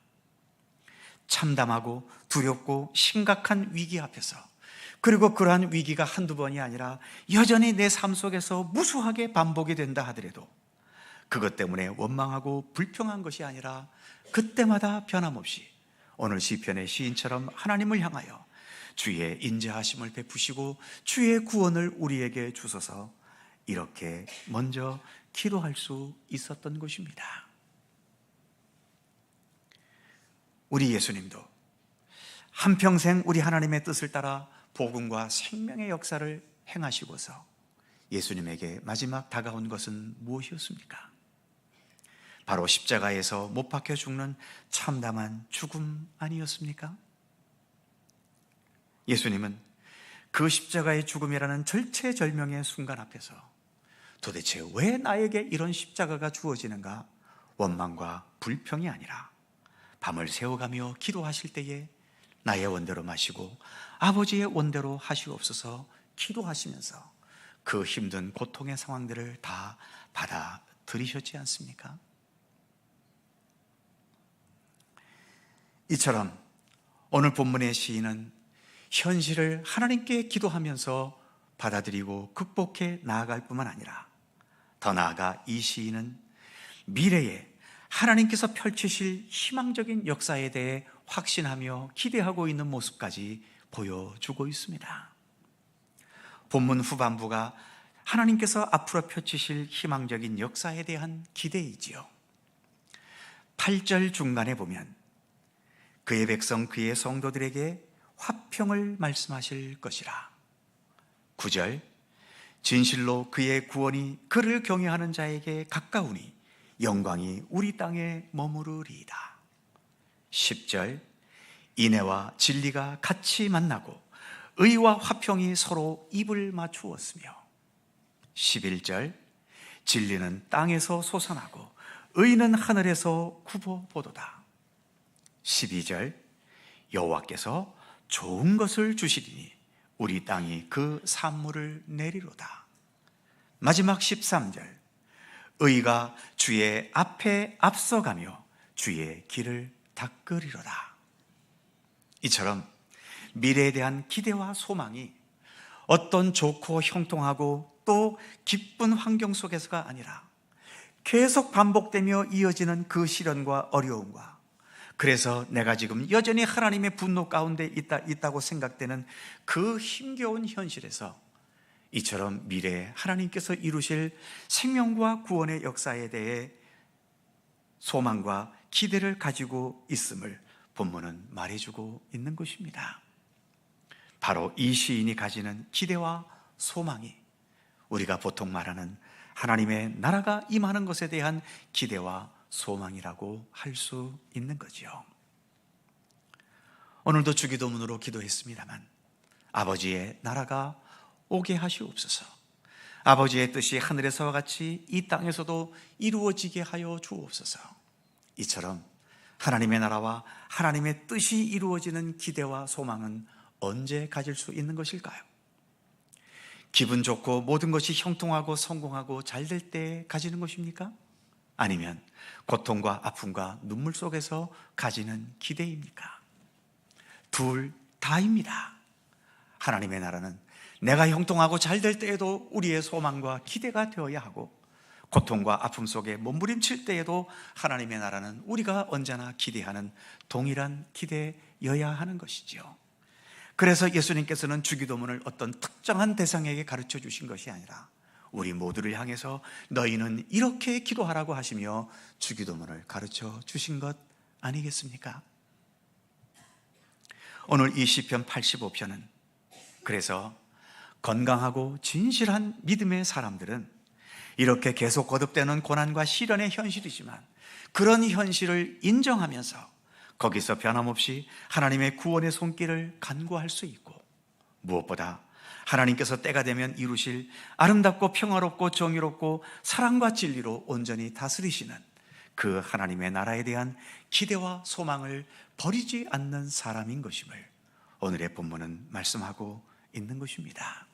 참담하고 두렵고 심각한 위기 앞에서, 그리고 그러한 위기가 한두 번이 아니라 여전히 내 삶 속에서 무수하게 반복이 된다 하더라도 그것 때문에 원망하고 불평한 것이 아니라 그때마다 변함없이 오늘 시편의 시인처럼 하나님을 향하여 주의 인자하심을 베푸시고 주의 구원을 우리에게 주소서, 이렇게 먼저 기도할 수 있었던 것입니다. 우리 예수님도 한평생 우리 하나님의 뜻을 따라 복음과 생명의 역사를 행하시고서 예수님에게 마지막 다가온 것은 무엇이었습니까? 바로 십자가에서 못 박혀 죽는 참담한 죽음 아니었습니까? 예수님은 그 십자가의 죽음이라는 절체절명의 순간 앞에서 도대체 왜 나에게 이런 십자가가 주어지는가 원망과 불평이 아니라 밤을 새워가며 기도하실 때에 나의 원대로 마시고 아버지의 원대로 하시옵소서 기도하시면서 그 힘든 고통의 상황들을 다 받아들이셨지 않습니까? 이처럼 오늘 본문의 시인은 현실을 하나님께 기도하면서 받아들이고 극복해 나아갈 뿐만 아니라 더 나아가 이 시인은 미래에 하나님께서 펼치실 희망적인 역사에 대해 확신하며 기대하고 있는 모습까지 보여주고 있습니다. 본문 후반부가 하나님께서 앞으로 펼치실 희망적인 역사에 대한 기대이지요. 8절 중간에 보면 그의 백성 그의 성도들에게 화평을 말씀하실 것이라. 9절 진실로 그의 구원이 그를 경외하는 자에게 가까우니 영광이 우리 땅에 머무르리이다. 10절 인애와 진리가 같이 만나고 의와 화평이 서로 입을 맞추었으며 11절 진리는 땅에서 솟아나고 의는 하늘에서 굽어보도다. 12절 여호와께서 좋은 것을 주시리니 우리 땅이 그 산물을 내리로다. 마지막 13절 의가 주의 앞에 앞서가며 주의 길을 닦으리로다. 이처럼 미래에 대한 기대와 소망이 어떤 좋고 형통하고 또 기쁜 환경 속에서가 아니라 계속 반복되며 이어지는 그 시련과 어려움과, 그래서 내가 지금 여전히 하나님의 분노 가운데 있다고 생각되는 그 힘겨운 현실에서 이처럼 미래에 하나님께서 이루실 생명과 구원의 역사에 대해 소망과 기대를 가지고 있음을 본문은 말해주고 있는 것입니다. 바로 이 시인이 가지는 기대와 소망이 우리가 보통 말하는 하나님의 나라가 임하는 것에 대한 기대와 소망이라고 할 수 있는 거지요. 오늘도 주기도문으로 기도했습니다만 아버지의 나라가 오게 하시옵소서. 아버지의 뜻이 하늘에서와 같이 이 땅에서도 이루어지게 하여 주옵소서. 이처럼 하나님의 나라와 하나님의 뜻이 이루어지는 기대와 소망은 언제 가질 수 있는 것일까요? 기분 좋고 모든 것이 형통하고 성공하고 잘 될 때 가지는 것입니까? 아니면 고통과 아픔과 눈물 속에서 가지는 기대입니까? 둘 다입니다. 하나님의 나라는 내가 형통하고 잘 될 때에도 우리의 소망과 기대가 되어야 하고, 고통과 아픔 속에 몸부림칠 때에도 하나님의 나라는 우리가 언제나 기대하는 동일한 기대여야 하는 것이죠. 그래서 예수님께서는 주기도문을 어떤 특정한 대상에게 가르쳐 주신 것이 아니라 우리 모두를 향해서 너희는 이렇게 기도하라고 하시며 주기도문을 가르쳐 주신 것 아니겠습니까? 오늘 이 시편 85편은 그래서 건강하고 진실한 믿음의 사람들은 이렇게 계속 거듭되는 고난과 시련의 현실이지만 그런 현실을 인정하면서 거기서 변함없이 하나님의 구원의 손길을 간구할 수 있고, 무엇보다 하나님께서 때가 되면 이루실 아름답고 평화롭고 정의롭고 사랑과 진리로 온전히 다스리시는 그 하나님의 나라에 대한 기대와 소망을 버리지 않는 사람인 것임을 오늘의 본문은 말씀하고 있는 것입니다.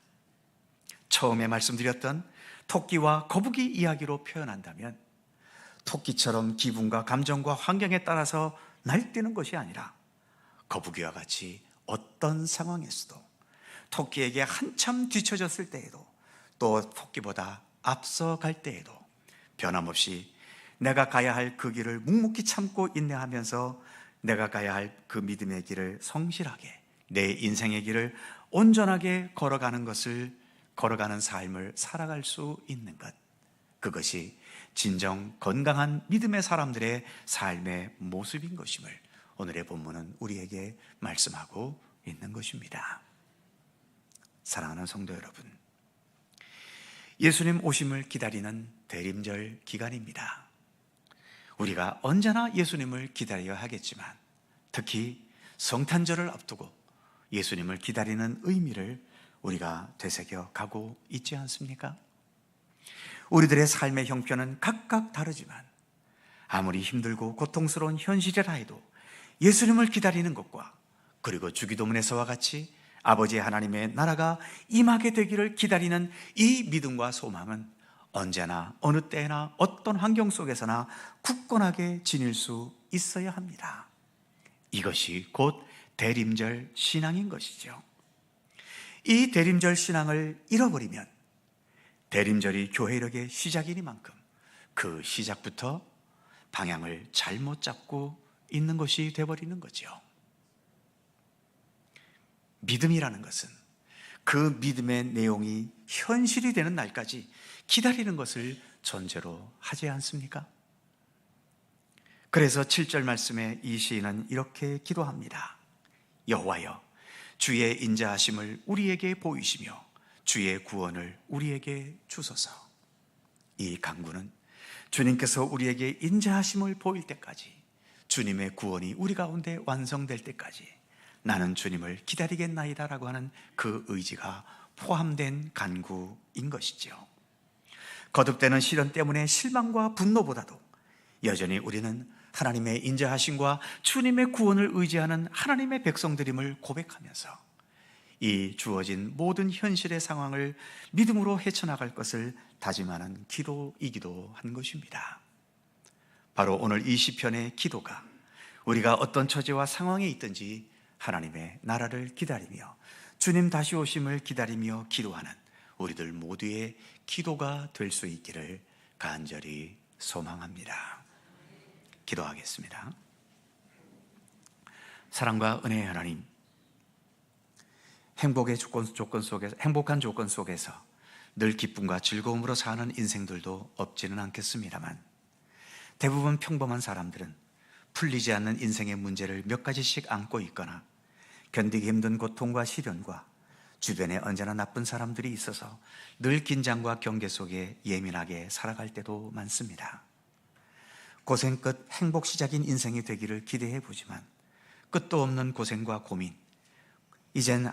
처음에 말씀드렸던 토끼와 거북이 이야기로 표현한다면 토끼처럼 기분과 감정과 환경에 따라서 날뛰는 것이 아니라 거북이와 같이 어떤 상황에서도 토끼에게 한참 뒤처졌을 때에도 또 토끼보다 앞서갈 때에도 변함없이 내가 가야 할 그 길을 묵묵히 참고 인내하면서 내가 가야 할 그 믿음의 길을 성실하게, 내 인생의 길을 온전하게 걸어가는 삶을 살아갈 수 있는 것, 그것이 진정 건강한 믿음의 사람들의 삶의 모습인 것임을 오늘의 본문은 우리에게 말씀하고 있는 것입니다. 사랑하는 성도 여러분, 예수님 오심을 기다리는 대림절 기간입니다. 우리가 언제나 예수님을 기다려야 하겠지만 특히 성탄절을 앞두고 예수님을 기다리는 의미를 우리가 되새겨 가고 있지 않습니까? 우리들의 삶의 형편은 각각 다르지만 아무리 힘들고 고통스러운 현실이라 해도 예수님을 기다리는 것과 그리고 주기도문에서와 같이 아버지 하나님의 나라가 임하게 되기를 기다리는 이 믿음과 소망은 언제나 어느 때나 어떤 환경 속에서나 굳건하게 지닐 수 있어야 합니다. 이것이 곧 대림절 신앙인 것이죠. 이 대림절 신앙을 잃어버리면 대림절이 교회력의 시작이니만큼 그 시작부터 방향을 잘못 잡고 있는 것이 되어버리는 거죠. 믿음이라는 것은 그 믿음의 내용이 현실이 되는 날까지 기다리는 것을 전제로 하지 않습니까? 그래서 7절 말씀에 이 시인은 이렇게 기도합니다. 여호와여, 주의 인자하심을 우리에게 보이시며 주의 구원을 우리에게 주소서. 이 간구는 주님께서 우리에게 인자하심을 보일 때까지, 주님의 구원이 우리 가운데 완성될 때까지 나는 주님을 기다리겠나이다 라고 하는 그 의지가 포함된 간구인 것이죠. 거듭되는 시련 때문에 실망과 분노보다도 여전히 우리는 하나님의 인자하심과 주님의 구원을 의지하는 하나님의 백성들임을 고백하면서 이 주어진 모든 현실의 상황을 믿음으로 헤쳐나갈 것을 다짐하는 기도이기도 한 것입니다. 바로 오늘 이 시편의 기도가 우리가 어떤 처지와 상황에 있든지 하나님의 나라를 기다리며 주님 다시 오심을 기다리며 기도하는 우리들 모두의 기도가 될 수 있기를 간절히 소망합니다. 기도하겠습니다. 사랑과 은혜의 하나님, 행복한 조건 속에서 늘 기쁨과 즐거움으로 사는 인생들도 없지는 않겠습니다만, 대부분 평범한 사람들은 풀리지 않는 인생의 문제를 몇 가지씩 안고 있거나 견디기 힘든 고통과 시련과 주변에 언제나 나쁜 사람들이 있어서 늘 긴장과 경계 속에 예민하게 살아갈 때도 많습니다. 고생 끝 행복 시작인 인생이 되기를 기대해 보지만 끝도 없는 고생과 고민, 이젠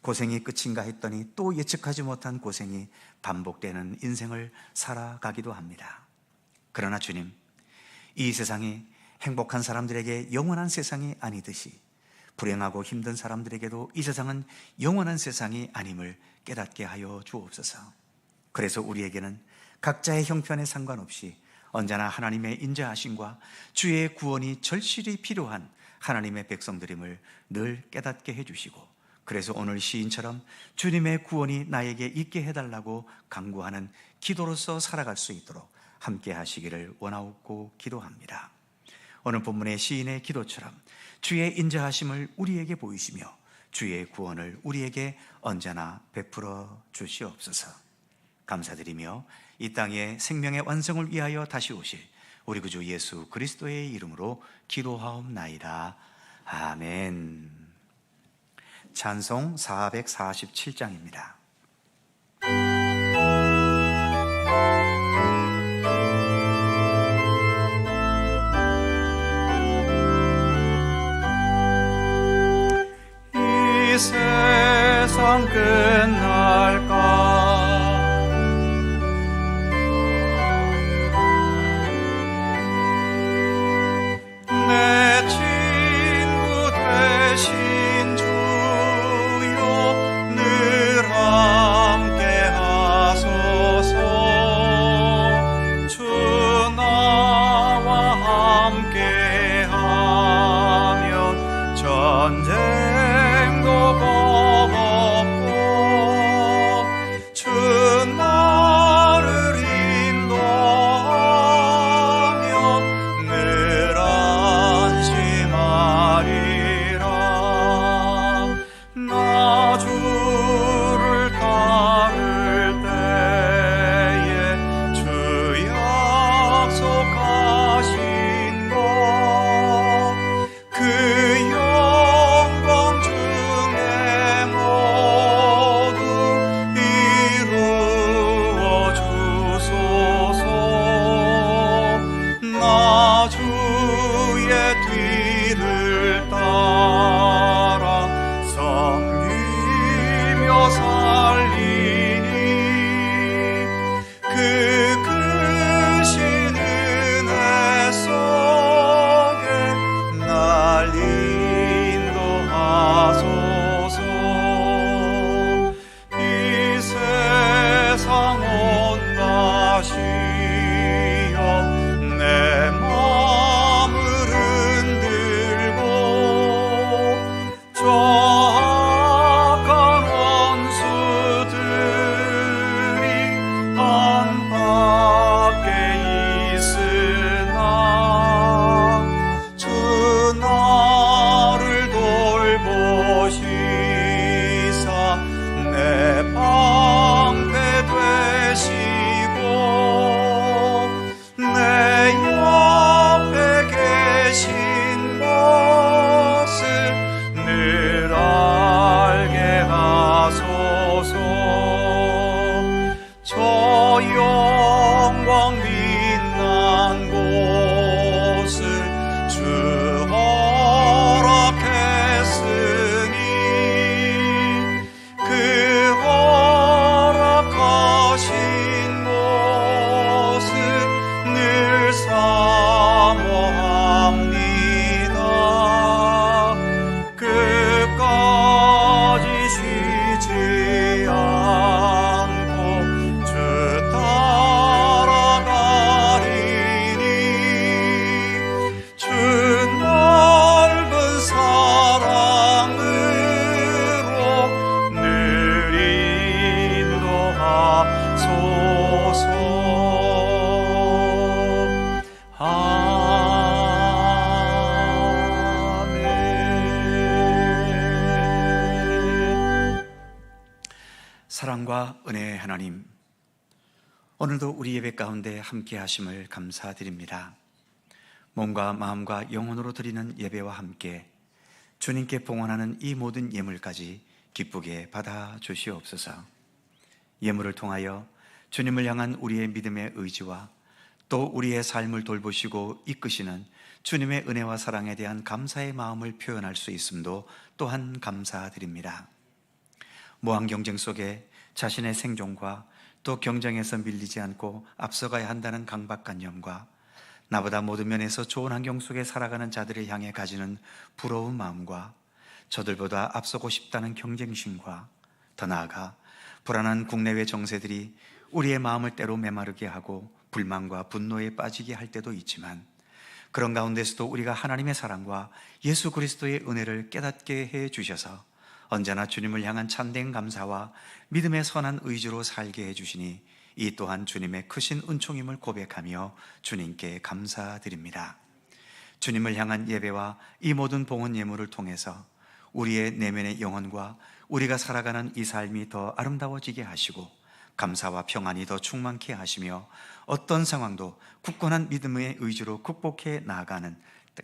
고생이 끝인가 했더니 또 예측하지 못한 고생이 반복되는 인생을 살아가기도 합니다. 그러나 주님, 이 세상이 행복한 사람들에게 영원한 세상이 아니듯이 불행하고 힘든 사람들에게도 이 세상은 영원한 세상이 아님을 깨닫게 하여 주옵소서. 그래서 우리에게는 각자의 형편에 상관없이 언제나 하나님의 인자하심과 주의 구원이 절실히 필요한 하나님의 백성들임을 늘 깨닫게 해주시고, 그래서 오늘 시인처럼 주님의 구원이 나에게 있게 해달라고 간구하는 기도로서 살아갈 수 있도록 함께 하시기를 원하옵고 기도합니다. 오늘 본문의 시인의 기도처럼 주의 인자하심을 우리에게 보이시며 주의 구원을 우리에게 언제나 베풀어 주시옵소서. 감사드리며 이 땅의 생명의 완성을 위하여 다시 오실 우리 구주 예수 그리스도의 이름으로 기도하옵나이다. 아멘. 찬송 447장입니다. 이 세상 끝날까? 내 친구 되신 주여 늘 함께 하소서. 주 나와 함께 하면 전쟁도 겁없고 주 나를 인도하며 늘 안심하리라. 나 주를 따를 때에 주 약속하신 것 그 영광 중에 사랑과 은혜의 하나님, 오늘도 우리 예배 가운데 함께 하심을 감사드립니다. 몸과 마음과 영혼으로 드리는 예배와 함께 주님께 봉헌하는 이 모든 예물까지 기쁘게 받아 주시옵소서. 예물을 통하여 주님을 향한 우리의 믿음의 의지와 또 우리의 삶을 돌보시고 이끄시는 주님의 은혜와 사랑에 대한 감사의 마음을 표현할 수 있음도 또한 감사드립니다. 무한 경쟁 속에 자신의 생존과 또 경쟁에서 밀리지 않고 앞서가야 한다는 강박관념과 나보다 모든 면에서 좋은 환경 속에 살아가는 자들을 향해 가지는 부러운 마음과 저들보다 앞서고 싶다는 경쟁심과 더 나아가 불안한 국내외 정세들이 우리의 마음을 때로 메마르게 하고 불만과 분노에 빠지게 할 때도 있지만, 그런 가운데서도 우리가 하나님의 사랑과 예수 그리스도의 은혜를 깨닫게 해 주셔서 언제나 주님을 향한 참된 감사와 믿음의 선한 의지로 살게 해 주시니 이 또한 주님의 크신 은총임을 고백하며 주님께 감사드립니다. 주님을 향한 예배와 이 모든 봉헌 예물을 통해서 우리의 내면의 영혼과 우리가 살아가는 이 삶이 더 아름다워지게 하시고 감사와 평안이 더 충만케 하시며 어떤 상황도 굳건한 믿음의 의지로 극복해 나아가는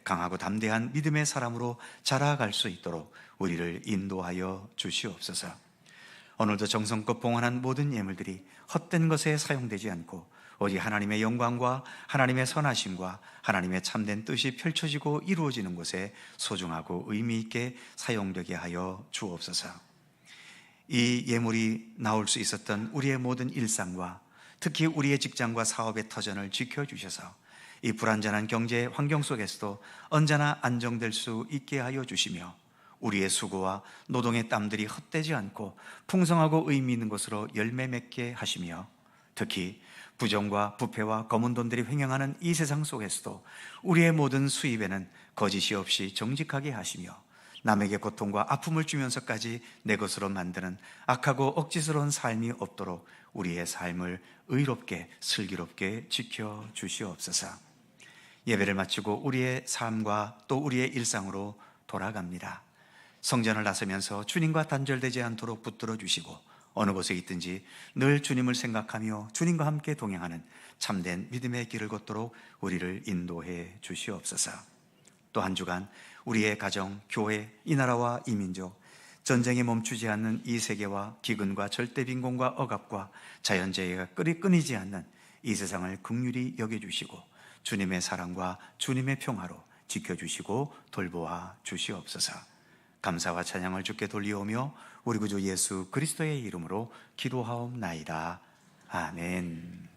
강하고 담대한 믿음의 사람으로 자라갈 수 있도록 우리를 인도하여 주시옵소서. 오늘도 정성껏 봉헌한 모든 예물들이 헛된 것에 사용되지 않고 오직 하나님의 영광과 하나님의 선하심과 하나님의 참된 뜻이 펼쳐지고 이루어지는 곳에 소중하고 의미 있게 사용되게 하여 주옵소서. 이 예물이 나올 수 있었던 우리의 모든 일상과 특히 우리의 직장과 사업의 터전을 지켜주셔서 이 불안전한 경제 환경 속에서도 언제나 안정될 수 있게 하여 주시며 우리의 수고와 노동의 땀들이 헛되지 않고 풍성하고 의미 있는 것으로 열매 맺게 하시며 특히 부정과 부패와 검은 돈들이 횡행하는 이 세상 속에서도 우리의 모든 수입에는 거짓이 없이 정직하게 하시며 남에게 고통과 아픔을 주면서까지 내 것으로 만드는 악하고 억지스러운 삶이 없도록 우리의 삶을 의롭게 슬기롭게 지켜 주시옵소서. 예배를 마치고 우리의 삶과 또 우리의 일상으로 돌아갑니다. 성전을 나서면서 주님과 단절되지 않도록 붙들어 주시고 어느 곳에 있든지 늘 주님을 생각하며 주님과 함께 동행하는 참된 믿음의 길을 걷도록 우리를 인도해 주시옵소서. 또 한 주간 우리의 가정, 교회, 이 나라와 이 민족, 전쟁에 멈추지 않는 이 세계와 기근과 절대 빈곤과 억압과 자연재해가 끊이지 않는 이 세상을 긍휼히 여겨주시고 주님의 사랑과 주님의 평화로 지켜주시고 돌보아 주시옵소서. 감사와 찬양을 주께 돌리오며 우리 구주 예수 그리스도의 이름으로 기도하옵나이다. 아멘.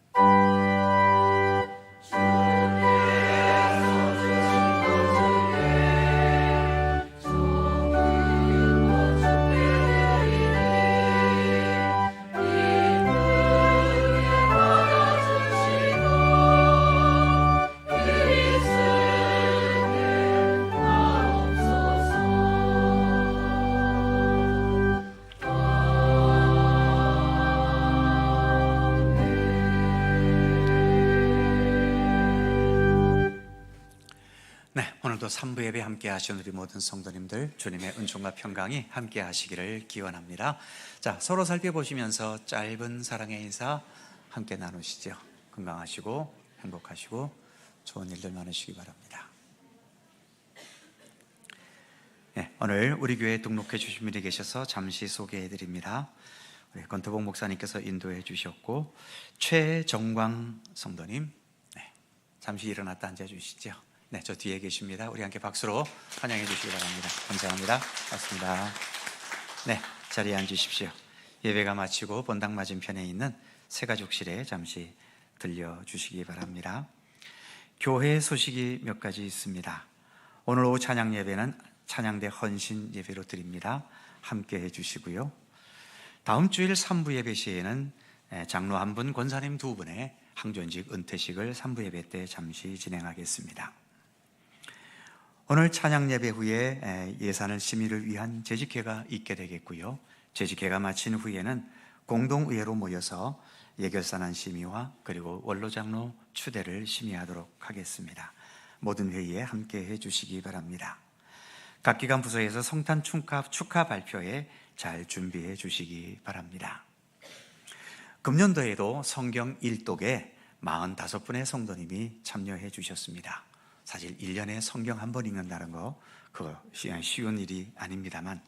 오늘도 3부 예배 함께 하신 우리 모든 성도님들 주님의 은총과 평강이 함께 하시기를 기원합니다. 자, 서로 살펴보시면서 짧은 사랑의 인사 함께 나누시죠. 건강하시고 행복하시고 좋은 일들 많으시기 바랍니다. 네, 오늘 우리 교회에 등록해 주신 분이 계셔서 잠시 소개해 드립니다. 우리 권태복 목사님께서 인도해 주셨고 최정광 성도님, 네, 잠시 일어났다 앉아 주시죠. 네, 저 뒤에 계십니다. 우리 함께 박수로 환영해 주시기 바랍니다. 감사합니다. 고맙습니다. 네, 자리에 앉으십시오. 예배가 마치고 본당 맞은편에 있는 새가족실에 잠시 들려주시기 바랍니다. 교회 소식이 몇 가지 있습니다. 오늘 오후 찬양 예배는 찬양대 헌신 예배로 드립니다. 함께 해주시고요. 다음 주일 3부 예배 시에는 장로 한 분, 권사님 두 분의 항존직 은퇴식을 3부 예배 때 잠시 진행하겠습니다. 오늘 찬양 예배 후에 예산을 심의를 위한 재직회가 있게 되겠고요. 재직회가 마친 후에는 공동의회로 모여서 예결산안 심의와 그리고 원로장로 추대를 심의하도록 하겠습니다. 모든 회의에 함께 해주시기 바랍니다. 각 기관 부서에서 성탄 축하 발표에 잘 준비해 주시기 바랍니다. 금년도에도 성경 일독에 45분의 성도님이 참여해 주셨습니다. 사실 1년에 성경 한 번 읽는다는 거 그거 쉬운 일이 아닙니다만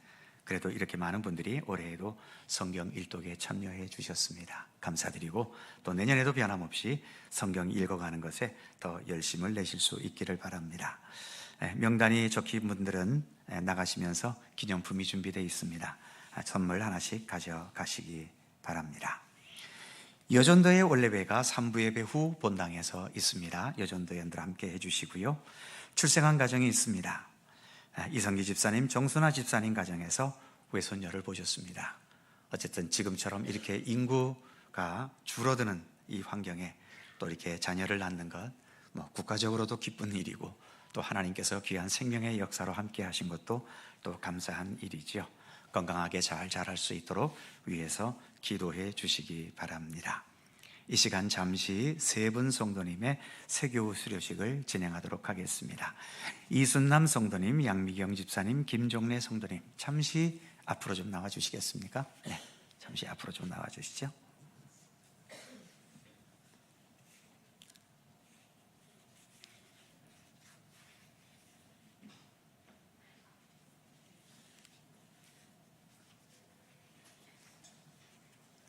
그래도 이렇게 많은 분들이 올해에도 성경 일독에 참여해 주셨습니다. 감사드리고 또 내년에도 변함없이 성경 읽어가는 것에 더 열심을 내실 수 있기를 바랍니다. 명단이 적힌 분들은 나가시면서 기념품이 준비되어 있습니다. 선물 하나씩 가져가시기 바랍니다. 여전도의 원래배가 3부 예배 후 본당에서 있습니다. 여전도연들 함께 해주시고요. 출생한 가정이 있습니다. 이성기 집사님, 정순아 집사님 가정에서 외손녀를 보셨습니다. 어쨌든 지금처럼 이렇게 인구가 줄어드는 이 환경에 또 이렇게 자녀를 낳는 것, 국가적으로도 기쁜 일이고 또 하나님께서 귀한 생명의 역사로 함께 하신 것도 또 감사한 일이지요. 건강하게 잘 자랄 수 있도록 위해서 기도해 주시기 바랍니다. 이 시간 잠시 세 분 성도님의 세교 수료식을 진행하도록 하겠습니다. 이순남 성도님, 양미경 집사님, 김종래 성도님 잠시 앞으로 좀 나와 주시겠습니까? 네, 잠시 앞으로 좀 나와 주시죠.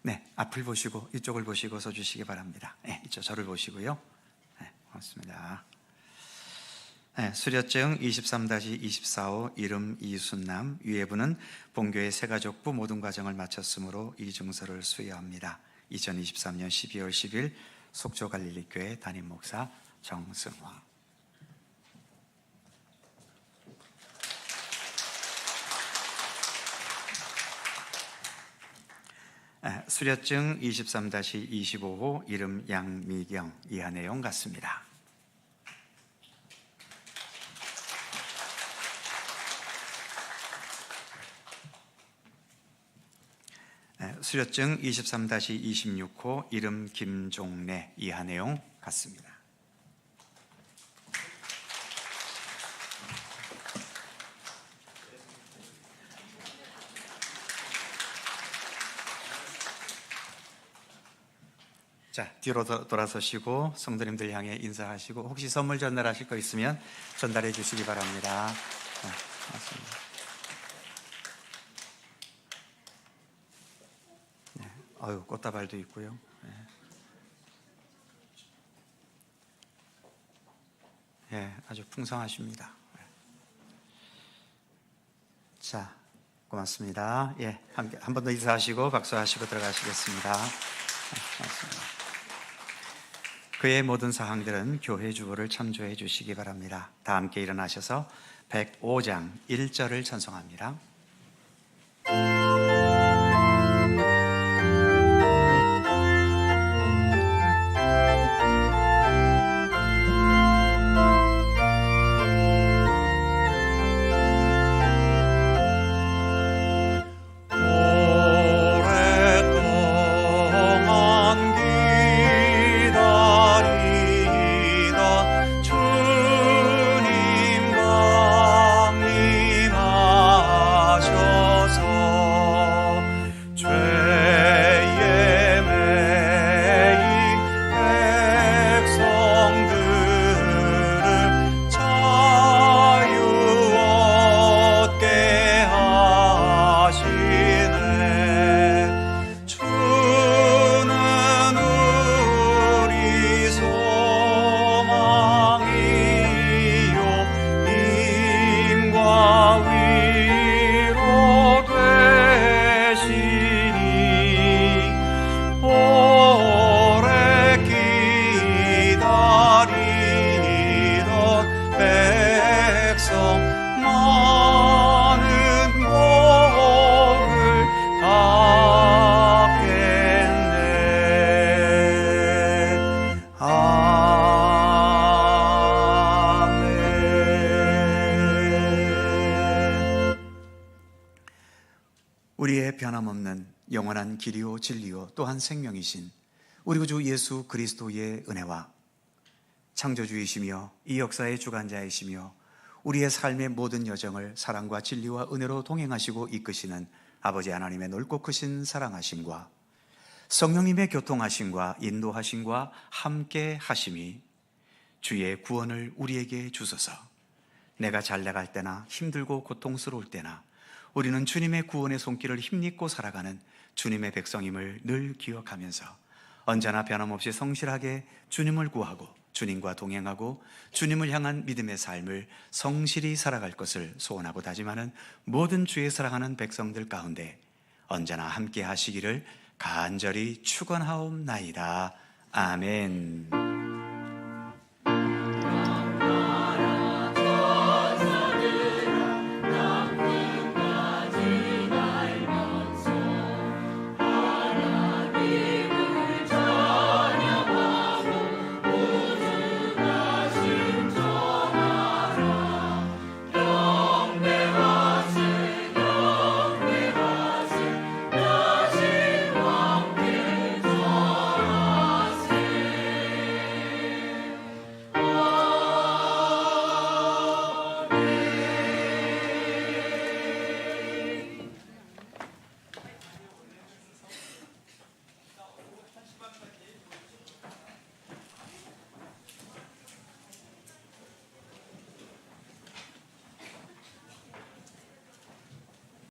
네, 앞을 보시고 이쪽을 보시고 서주시기 바랍니다. 네, 이쪽 저를 보시고요. 네, 고맙습니다. 네, 수료증 23-24호 이름 이순남, 위에부는 본교의 새가족부 모든 과정을 마쳤으므로 이 증서를 수여합니다. 2023년 12월 10일 속초갈릴리교회 담임목사 정승화. 수료증 23-25호 이름 양미경, 이하 내용 같습니다. 수료증 23-26호 이름 김종래, 이하 내용 같습니다. 자, 뒤로 돌아서시고 성도님들 향해 인사하시고 혹시 선물 전달하실 거 있으면 전달해 주시기 바랍니다. 네, 맞습니다. 네, 꽃다발도 있고요. 네. 네, 아주 풍성하십니다. 자, 고맙습니다. 예, 한 번 더 인사하시고 박수하시고 들어가시겠습니다. 네, 고맙습니다. 그의 모든 사항들은 교회 주보를 참조해 주시기 바랍니다. 다 함께 일어나셔서 105장 1절을 찬송합니다. 우리의 변함없는 영원한 길이요 진리요 또한 생명이신 우리 구주 예수 그리스도의 은혜와 창조주이시며 이 역사의 주관자이시며 우리의 삶의 모든 여정을 사랑과 진리와 은혜로 동행하시고 이끄시는 아버지 하나님의 넓고 크신 사랑하심과 성령님의 교통하심과 인도하심과 함께 하심이 주의 구원을 우리에게 주소서. 내가 잘 나갈 때나 힘들고 고통스러울 때나 우리는 주님의 구원의 손길을 힘입고 살아가는 주님의 백성임을 늘 기억하면서 언제나 변함없이 성실하게 주님을 구하고 주님과 동행하고 주님을 향한 믿음의 삶을 성실히 살아갈 것을 소원하고 다짐하는 모든 주의 사랑하는 백성들 가운데 언제나 함께 하시기를 간절히 축원하옵나이다. 아멘.